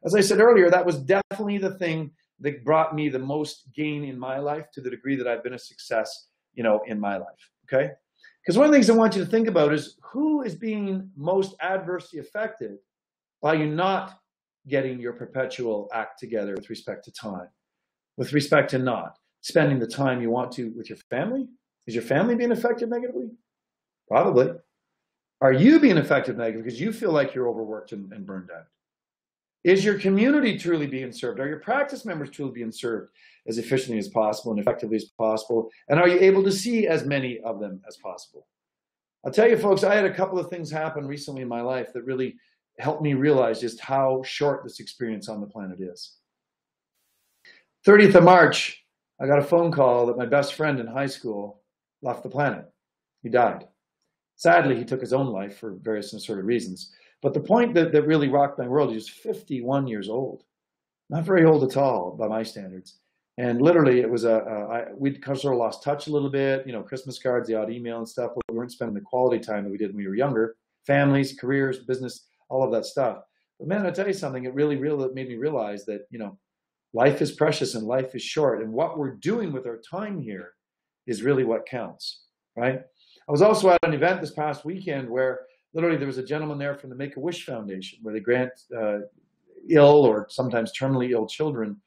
[SPEAKER 1] As I said earlier, that was definitely the thing that brought me the most gain in my life, to the degree that I've been a success, in my life, okay? Because one of the things I want you to think about is who is being most adversely affected by you not getting your perpetual act together with respect to time, with respect to not spending the time you want to with your family? Is your family being affected negatively? Probably. Are you being affected negatively because you feel like you're overworked and burned out? Is your community truly being served? Are your practice members truly being served as efficiently as possible and effectively as possible? And are you able to see as many of them as possible? I'll tell you, folks, I had a couple of things happen recently in my life that really helped me realize just how short this experience on the planet is. 30th of March, I got a phone call that my best friend in high school left the planet. He died. Sadly, he took his own life for various assorted reasons. But the point that really rocked my world, he was 51 years old. Not very old at all by my standards. And literally, it was we'd sort of lost touch a little bit, Christmas cards, the odd email and stuff, but we weren't spending the quality time that we did when we were younger. Families, careers, business, all of that stuff. But man, I'll tell you something, it really made me realize that, life is precious and life is short. And what we're doing with our time here is really what counts, right? I was also at an event this past weekend where literally there was a gentleman there from the Make-A-Wish Foundation, where they grant ill or sometimes terminally ill children,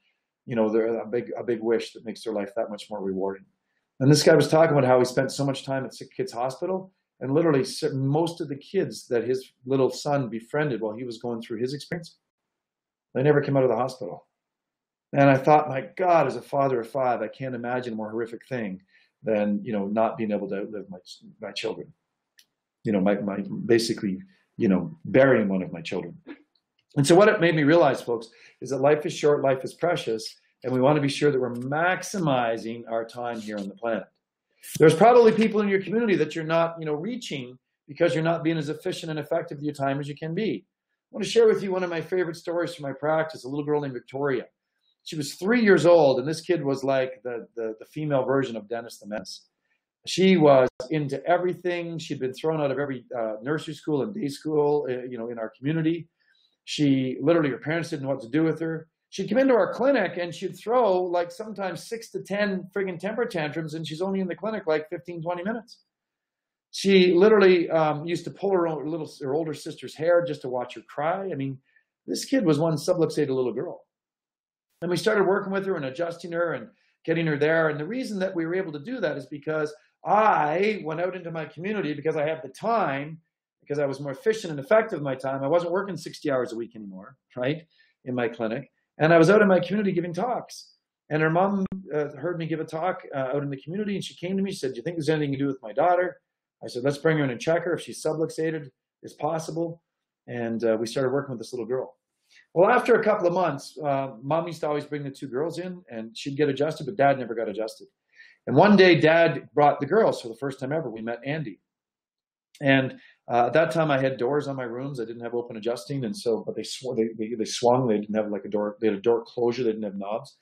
[SPEAKER 1] they're a big wish that makes their life that much more rewarding. And this guy was talking about how he spent so much time at Sick Kids Hospital, and literally most of the kids that his little son befriended while he was going through his experience, they never came out of the hospital. And I thought, my God, as a father of 5, I can't imagine a more horrific thing than, not being able to outlive my children. My basically, burying one of my children. And so what it made me realize, folks, is that life is short, life is precious, and we want to be sure that we're maximizing our time here on the planet. There's probably people in your community that you're not, reaching because you're not being as efficient and effective with your time as you can be. I want to share with you one of my favorite stories from my practice, a little girl named Victoria. She was 3 years old, and this kid was like the female version of Dennis the Menace. She was into everything. She'd been thrown out of every nursery school and day school, in our community. Her parents didn't know what to do with her. She'd come into our clinic and she'd throw like sometimes 6 to 10 friggin' temper tantrums, and she's only in the clinic like 15, 20 minutes. She literally used to pull her older sister's hair just to watch her cry. I mean, this kid was one subluxated little girl. And we started working with her and adjusting her and getting her there. And the reason that we were able to do that is because I went out into my community because I had the time, because I was more efficient and effective with my time. I wasn't working 60 hours a week anymore, right, in my clinic. And I was out in my community giving talks. And her mom heard me give a talk out in the community, and she came to me. She said, "Do you think there's anything you can do with my daughter?" I said, "Let's bring her in and check her if she's subluxated, is possible." And we started working with this little girl. Well, after a couple of months, Mom used to always bring the 2 girls in, and she'd get adjusted, but Dad never got adjusted. And one day, Dad brought the girls for the first time ever. We met Andy. And at that time, I had doors on my rooms. I didn't have open adjusting, and so, but they swung. They didn't have like a door. They had a door closure. They didn't have knobs.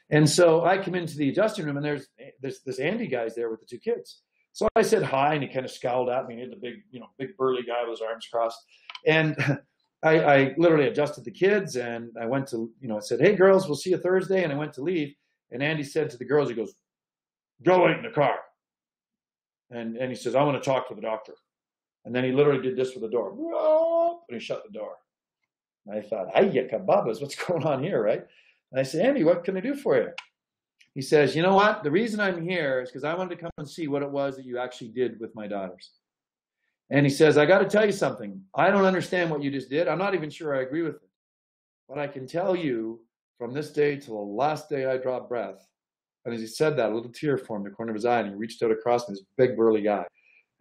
[SPEAKER 1] And so I come into the adjusting room, and there's this Andy guy's there with the 2 kids. So I said hi, and he kind of scowled at me. He had the big burly guy with his arms crossed. And I literally adjusted the kids, and I went to, I said, "Hey girls, we'll see you Thursday." And I went to leave, and Andy said to the girls, he goes, "Go wait in the car." And he says, "I want to talk to the doctor." And then he literally did this with the door. And he shut the door. And I thought, "Hiya kababas, what's going on here," right? And I said, "Andy, what can I do for you?" He says, "You know what? The reason I'm here is because I wanted to come and see what it was that you actually did with my daughters." And he says, "I got to tell you something. I don't understand what you just did. I'm not even sure I agree with it. But I can tell you from this day till the last day I draw breath." And as he said that, a little tear formed in the corner of his eye, and he reached out across me, this big burly guy.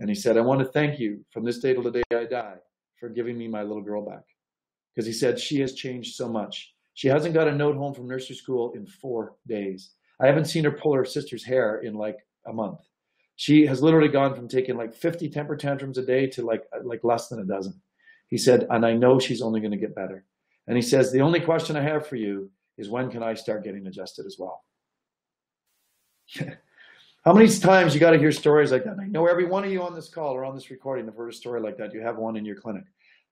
[SPEAKER 1] And he said, "I want to thank you from this day till the day I die for giving me my little girl back." Because he said, she has changed so much. She hasn't got a note home from nursery school in 4 days. I haven't seen her pull her sister's hair in like a month. She has literally gone from taking like 50 temper tantrums a day to like less than a dozen. He said, "And I know she's only going to get better." And he says, "The only question I have for you is, when can I start getting adjusted as well?" How many times you got to hear stories like that? I know every one of you on this call or on this recording have heard a story like that. You have one in your clinic.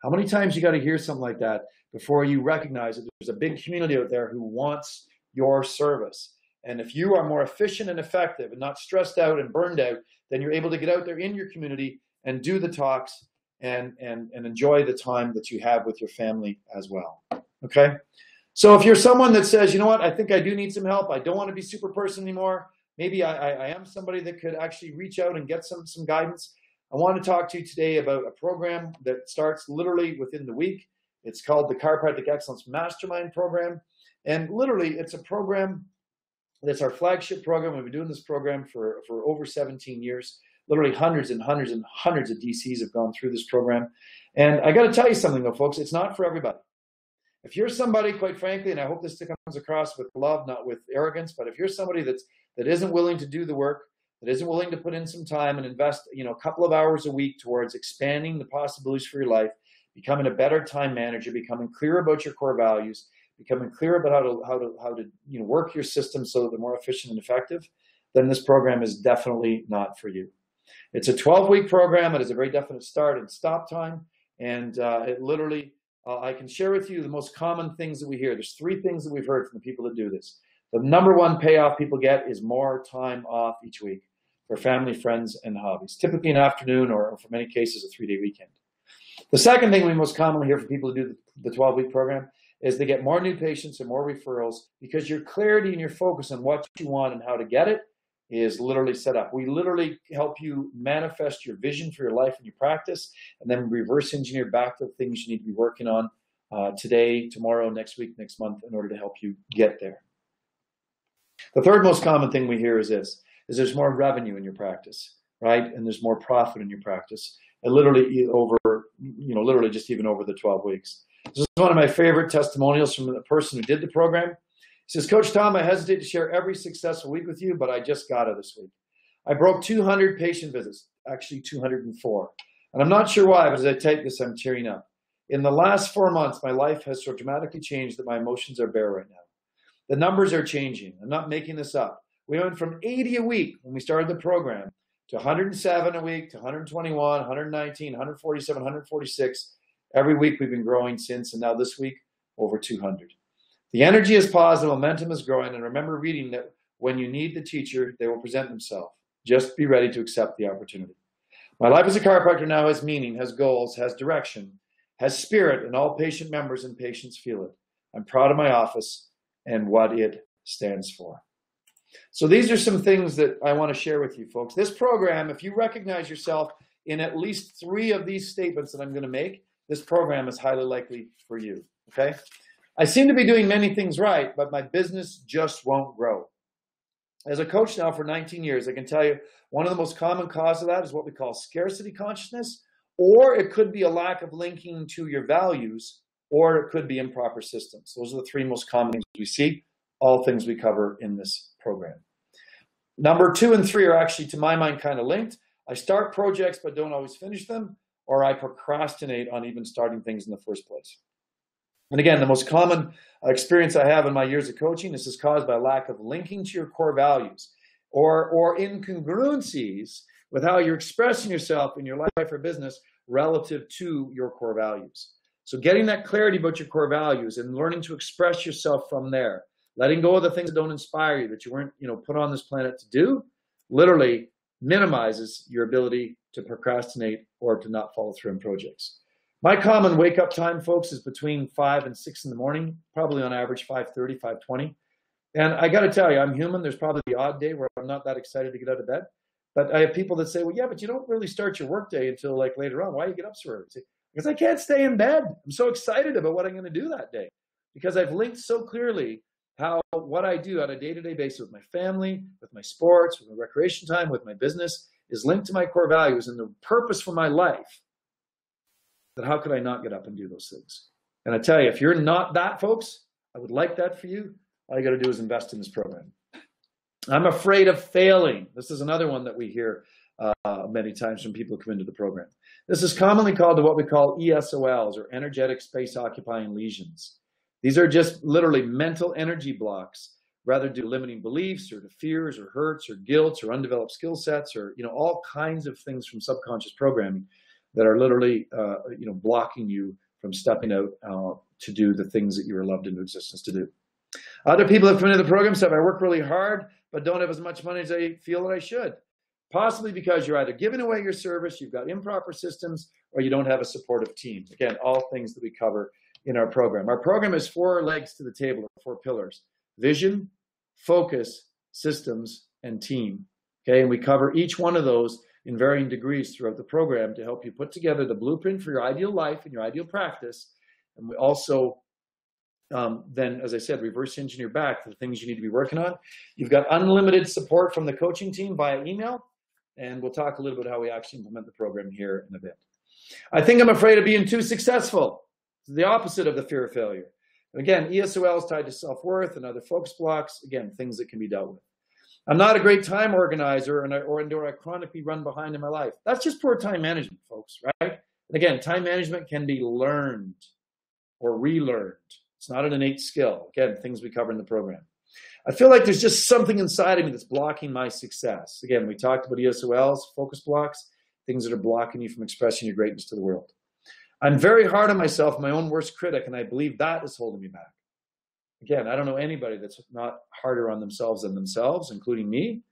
[SPEAKER 1] How many times you got to hear something like that before you recognize that there's a big community out there who wants your service? And if you are more efficient and effective and not stressed out and burned out, then you're able to get out there in your community and do the talks and enjoy the time that you have with your family as well. Okay? So if you're someone that says, "You know what, I think I do need some help. I don't want to be super person anymore. Maybe I am somebody that could actually reach out and get some guidance." I want to talk to you today about a program that starts literally within the week. It's called the Chiropractic Excellence Mastermind program. And literally, it's a program that's our flagship program. We've been doing this program for over 17 years. Literally hundreds and hundreds and hundreds of DCs have gone through this program. And I got to tell you something, though, folks, it's not for everybody. If you're somebody, quite frankly, and I hope this comes across with love, not with arrogance, but if you're somebody that isn't willing to do the work, that isn't willing to put in some time and invest, a couple of hours a week towards expanding the possibilities for your life, becoming a better time manager, becoming clear about your core values, becoming clear about how to work your system so that they're more efficient and effective, then this program is definitely not for you. It's a 12-week program. It has a very definite start and stop time, and it literally, I can share with you the most common things that we hear. There's 3 things that we've heard from the people that do this. The number one payoff people get is more time off each week. for family, friends, and hobbies. Typically an afternoon or for many cases, a 3-day weekend. The second thing we most commonly hear from people who do the 12-week program is they get more new patients and more referrals because your clarity and your focus on what you want and how to get it is literally set up. We literally help you manifest your vision for your life and your practice, and then reverse engineer back to the things you need to be working on today, tomorrow, next week, next month in order to help you get there. The third most common thing we hear is this, is there's more revenue in your practice, right? And there's more profit in your practice. And literally literally just even over the 12 weeks. This is one of my favorite testimonials from the person who did the program. He says, Coach Tom, I hesitate to share every successful week with you, but I just got it this week. I broke 200 patient visits, actually 204. And I'm not sure why, but as I type this, I'm tearing up. In the last 4 months, my life has so dramatically changed that my emotions are bare right now. The numbers are changing. I'm not making this up. We went from 80 a week when we started the program to 107 a week, to 121, 119, 147, 146. Every week we've been growing since, and now this week, over 200. The energy is positive, momentum is growing, and remember reading that when you need the teacher, they will present themselves. Just be ready to accept the opportunity. My life as a chiropractor now has meaning, has goals, has direction, has spirit, and all patient members and patients feel it. I'm proud of my office and what it stands for. So these are some things that I want to share with you, folks. This program, if you recognize yourself in at least 3 of these statements that I'm going to make, this program is highly likely for you, okay? I seem to be doing many things right, but my business just won't grow. As a coach now for 19 years, I can tell you one of the most common causes of that is what we call scarcity consciousness, or it could be a lack of linking to your values, or it could be improper systems. Those are the 3 most common things we see, all things we cover in this program. Number 2 and 3 are actually, to my mind, kind of linked. I start projects but don't always finish them, or I procrastinate on even starting things in the first place. And again, the most common experience I have in my years of coaching, this is caused by a lack of linking to your core values or incongruencies with how you're expressing yourself in your life or business relative to your core values. So getting that clarity about your core values and learning to express yourself from there, letting go of the things that don't inspire you, that you weren't put on this planet to do, literally minimizes your ability to procrastinate or to not follow through on projects. My common wake-up time, folks, is between 5 and 6 in the morning, probably on average 5:30, 5:20. And I got to tell you, I'm human. There's probably the odd day where I'm not that excited to get out of bed. But I have people that say, well, yeah, but you don't really start your workday until like later on. Why do you get up so early? Because I can't stay in bed. I'm so excited about what I'm going to do that day because I've linked so clearly how what I do on a day-to-day basis with my family, with my sports, with my recreation time, with my business is linked to my core values and the purpose for my life. That how could I not get up and do those things? And I tell you, if you're not that, folks, I would like that for you. All you got to do is invest in this program. I'm afraid of failing. This is another one that we hear many times from people who come into the program. This is commonly called what we call ESOLs, or energetic space occupying lesions. These are just literally mental energy blocks, rather due to limiting beliefs or to fears or hurts or guilt or undeveloped skill sets or all kinds of things from subconscious programming that are literally blocking you from stepping out to do the things that you were loved into existence to do. Other people have come into the program said, I work really hard, but don't have as much money as I feel that I should. Possibly because you're either giving away your service, you've got improper systems, or you don't have a supportive team. Again, all things that we cover in our program. Our program has 4 legs to the table, 4 pillars: vision, focus, systems, and team. Okay, and we cover each one of those in varying degrees throughout the program to help you put together the blueprint for your ideal life and your ideal practice. And we also then, as I said, reverse engineer back to the things you need to be working on. You've got unlimited support from the coaching team via email, and we'll talk a little bit how we actually implement the program here in a bit. I think I'm afraid of being too successful. It's the opposite of the fear of failure. And again, ESOL is tied to self-worth and other focus blocks. Again, things that can be dealt with. I'm not a great time organizer, or I chronically run behind in my life. That's just poor time management, folks, right? And again, time management can be learned or relearned. It's not an innate skill. Again, things we cover in the program. I feel like there's just something inside of me that's blocking my success. Again, we talked about ESOLs, focus blocks, things that are blocking you from expressing your greatness to the world. I'm very hard on myself, my own worst critic, and I believe that is holding me back. Again, I don't know anybody that's not harder on themselves than themselves, including me.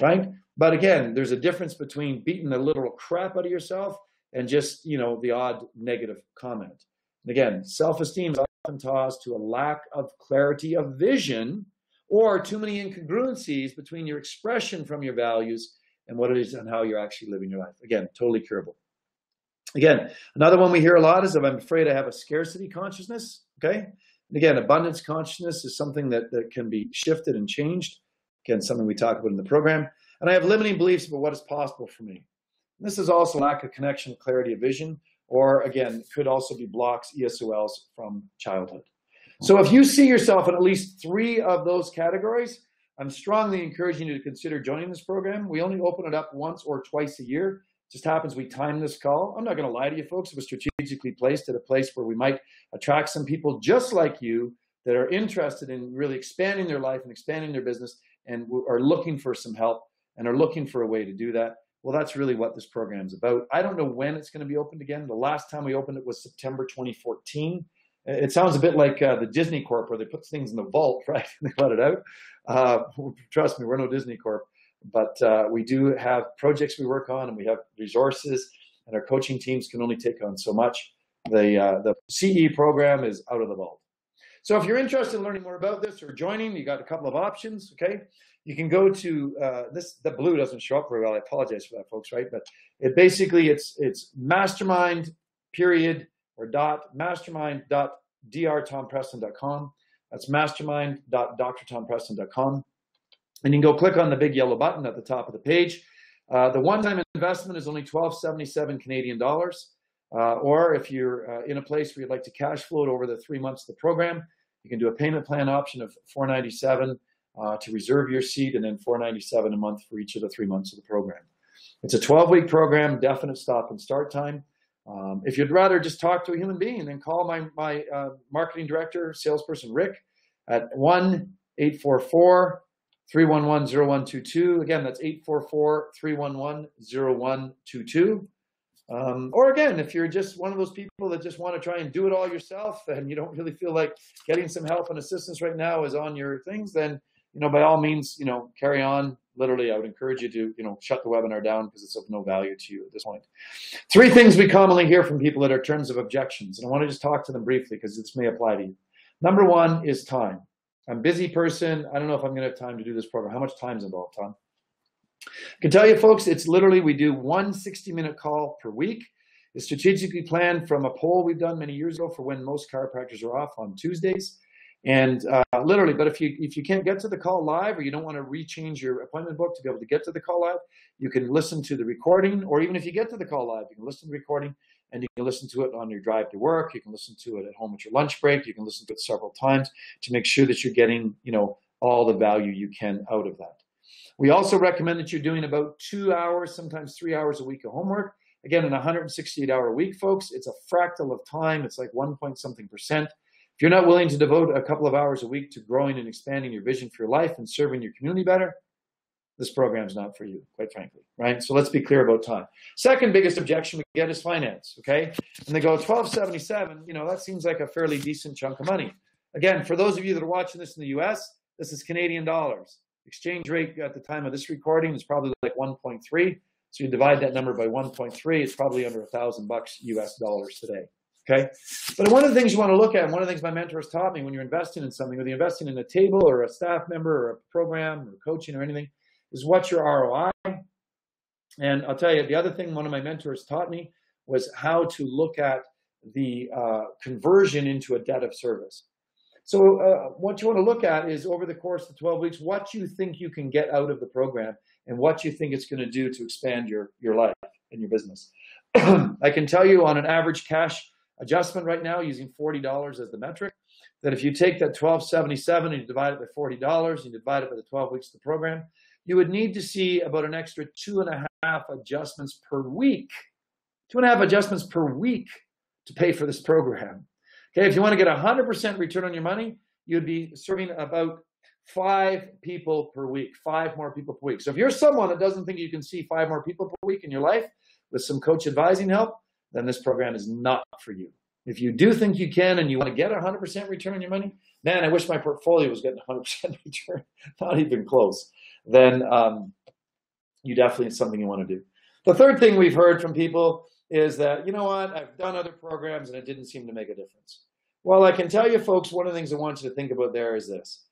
[SPEAKER 1] right? But again, there's a difference between beating the literal crap out of yourself and just, the odd negative comment. And again, self-esteem is often tossed to a lack of clarity of vision or too many incongruencies between your expression from your values and what it is and how you're actually living your life. Again, totally curable. Again, another one we hear a lot is that I'm afraid I have a scarcity consciousness, okay? And again, abundance consciousness is something that can be shifted and changed. Again, something we talk about in the program. And I have limiting beliefs about what is possible for me. And this is also lack of connection, clarity of vision, or again, could also be blocks, ESOLs from childhood. So if you see yourself in at least 3 of those categories, I'm strongly encouraging you to consider joining this program. We only open it up once or twice a year. It just happens we time this call. I'm not going to lie to you folks. It was strategically placed at a place where we might attract some people just like you that are interested in really expanding their life and expanding their business and are looking for some help and are looking for a way to do that. Well, that's really what this program is about. I don't know when it's going to be opened again. The last time we opened it was September 2014. It sounds a bit like the Disney Corp where they put things in the vault, right? And they let it out. Trust me, we're no Disney Corp, but we do have projects we work on and we have resources and our coaching teams can only take on so much. The CE program is out of the vault. So if you're interested in learning more about this or joining, you got a couple of options, okay? You can go to the blue doesn't show up very well. I apologize for that, folks, right? But it basically it's mastermind period or mastermind.drtompreston.com. That's mastermind.drtompreston.com. And you can go click on the big yellow button at the top of the page. The one-time investment is only $12.77 Canadian dollars. Or if you're in a place where you'd like to cash flow it over the 3 months of the program, you can do a payment plan option of $497 to reserve your seat, and then $497 a month for each of the 3 months of the program. It's a 12-week program, definite stop and start time. If you'd rather just talk to a human being, then call my marketing director, salesperson Rick, at 1-844-311-0122. Again, that's 844-311-0122. Or again, if you're just one of those people that just want to try and do it all yourself and you don't really feel like getting some help and assistance right now is on your things, then, by all means, carry on. Literally, I would encourage you to, shut the webinar down because it's of no value to you at this point. 3 things we commonly hear from people that are terms of objections, and I want to just talk to them briefly because this may apply to you. Number 1 is time. I'm a busy person. I don't know if I'm going to have time to do this program. How much time is involved, Tom? I can tell you, folks, it's literally we do 1 60-minute call per week. It's strategically planned from a poll we've done many years ago for when most chiropractors are off on Tuesdays. And literally, but if you can't get to the call live or you don't want to rechange your appointment book to be able to get to the call live, you can listen to the recording, or even if you get to the call live, you can listen to the recording and you can listen to it on your drive to work. You can listen to it at home at your lunch break. You can listen to it several times to make sure that you're getting, all the value you can out of that. We also recommend that you're doing about 2 hours, sometimes 3 hours a week of homework. Again, in a 168-hour week, folks, it's a fractal of time. It's like 1% If you're not willing to devote a couple of hours a week to growing and expanding your vision for your life and serving your community better, this program's not for you, quite frankly, right? So let's be clear about time. Second biggest objection we get is finance, okay? And they go, $12.77, that seems like a fairly decent chunk of money. Again, for those of you that are watching this in the US, this is Canadian dollars. Exchange rate at the time of this recording is probably like 1.3. So you divide that number by 1.3, it's probably under $1,000 US dollars today. Okay, but one of the things you want to look at, and one of the things my mentors taught me when you're investing in something, whether you're investing in a table or a staff member or a program or coaching or anything, is what's your ROI? And I'll tell you, the other thing one of my mentors taught me was how to look at the conversion into a debt of service. So what you want to look at is over the course of 12 weeks, what you think you can get out of the program and what you think it's going to do to expand your life and your business. I can tell you on an average cash adjustment right now, using $40 as the metric, that if you take that $12.77 and you divide it by $40 and you divide it by the 12 weeks of the program, you would need to see about an extra 2.5 adjustments per week. 2.5 adjustments per week to pay for this program. Okay, if you want to get 100% return on your money, you'd be serving about 5 people per week, 5 more people per week. So if you're someone that doesn't think you can see 5 more people per week in your life with some coach advising help, then this program is not for you. If you do think you can and you want to get 100% return on your money, man, I wish my portfolio was getting 100% return, not even close. Then you definitely, it's something you want to do. The third thing we've heard from people is that, you know what, I've done other programs and it didn't seem to make a difference. Well, I can tell you folks, one of the things I want you to think about there is this.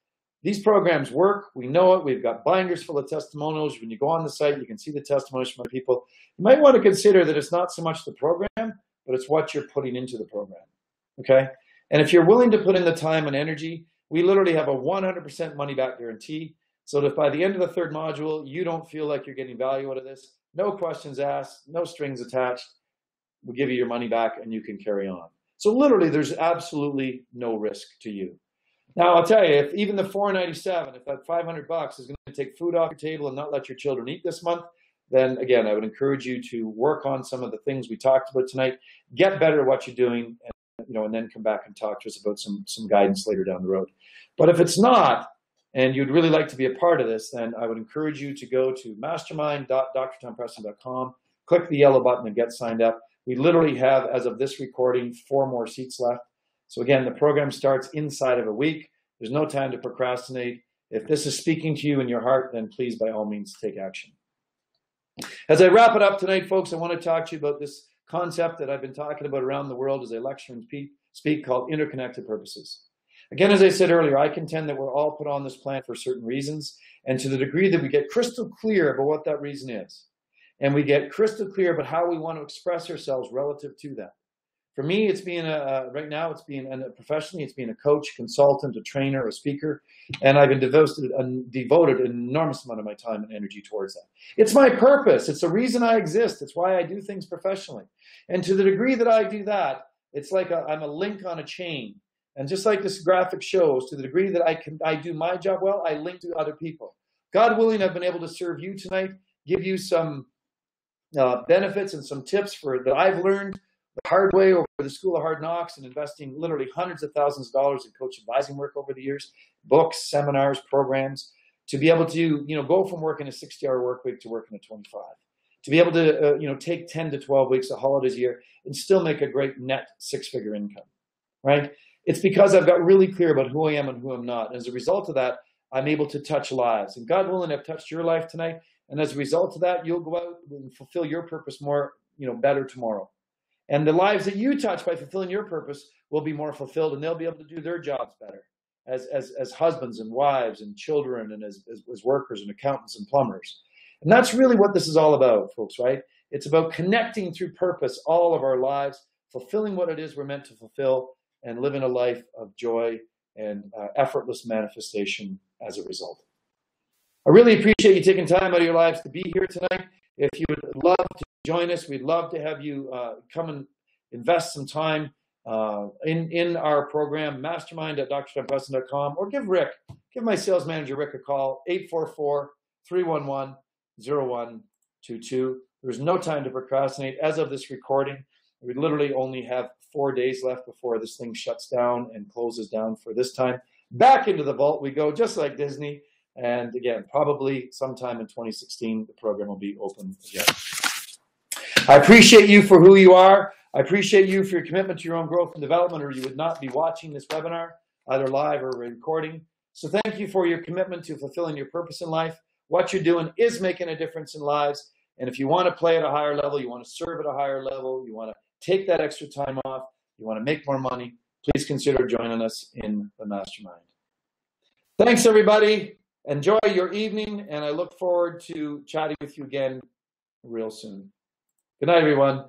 [SPEAKER 1] These programs work. We know it. We've got binders full of testimonials. When you go on the site, you can see the testimonials from other people. You might want to consider that it's not so much the program, but it's what you're putting into the program, okay? And if you're willing to put in the time and energy, we literally have a 100% money back guarantee. So that if by the end of the third module, you don't feel like you're getting value out of this, no questions asked, no strings attached, we'll give you your money back and you can carry on. So literally, there's absolutely no risk to you. Now, I'll tell you, if even the $497, if that $500 is going to take food off your table and not let your children eat this month, then again, I would encourage you to work on some of the things we talked about tonight, get better at what you're doing, and then come back and talk to us about some guidance later down the road. But if it's not, and you'd really like to be a part of this, then I would encourage you to go to mastermind.drtompreston.com, click the yellow button and get signed up. We literally have, as of this recording, 4 more seats left. So again, the program starts inside of a week. There's no time to procrastinate. If this is speaking to you in your heart, then please, by all means, take action. As I wrap it up tonight, folks, I want to talk to you about this concept that I've been talking about around the world as I lecture and speak called interconnected purposes. Again, as I said earlier, I contend that we're all put on this planet for certain reasons, and to the degree that we get crystal clear about what that reason is, and we get crystal clear about how we want to express ourselves relative to that. For me, it's being right now, it's being professionally, it's being a coach, consultant, a trainer, a speaker, and I've been devoted an enormous amount of my time and energy towards that. It's my purpose. It's the reason I exist. It's why I do things professionally. And to the degree that I do that, it's like I'm a link on a chain. And just like this graphic shows, to the degree that I do my job well, I link to other people. God willing, I've been able to serve you tonight, give you some benefits and some tips that I've learned the hard way over the School of Hard Knocks and investing literally hundreds of thousands of dollars in coach advising work over the years, books, seminars, programs, to be able to go from working a 60-hour work week to working a 25, to be able to take 10 to 12 weeks of holidays a year and still make a great net 6-figure income, right? It's because I've got really clear about who I am and who I'm not. And as a result of that, I'm able to touch lives. And God willing, I've touched your life tonight. And as a result of that, you'll go out and fulfill your purpose more, better tomorrow. And the lives that you touch by fulfilling your purpose will be more fulfilled, and they'll be able to do their jobs better as husbands and wives and children and as workers and accountants and plumbers. And that's really what this is all about, folks, right? It's about connecting through purpose all of our lives, fulfilling what it is we're meant to fulfill, and living a life of joy and effortless manifestation as a result. I really appreciate you taking time out of your lives to be here tonight. If you would love to join us, we'd love to have you come and invest some time in our program, mastermind.drtompreston.com, or give my sales manager, Rick, a call, 844-311-0122. There's no time to procrastinate. As of this recording, we literally only have 4 days left before this thing shuts down and closes down for this time. Back into the vault we go, just like Disney. And again, probably sometime in 2016, the program will be open again. I appreciate you for who you are. I appreciate you for your commitment to your own growth and development, or you would not be watching this webinar, either live or recording. So thank you for your commitment to fulfilling your purpose in life. What you're doing is making a difference in lives. And if you want to play at a higher level, you want to serve at a higher level, you want to take that extra time off, you want to make more money, please consider joining us in the Mastermind. Thanks, everybody. Enjoy your evening, and I look forward to chatting with you again real soon. Good night, everyone.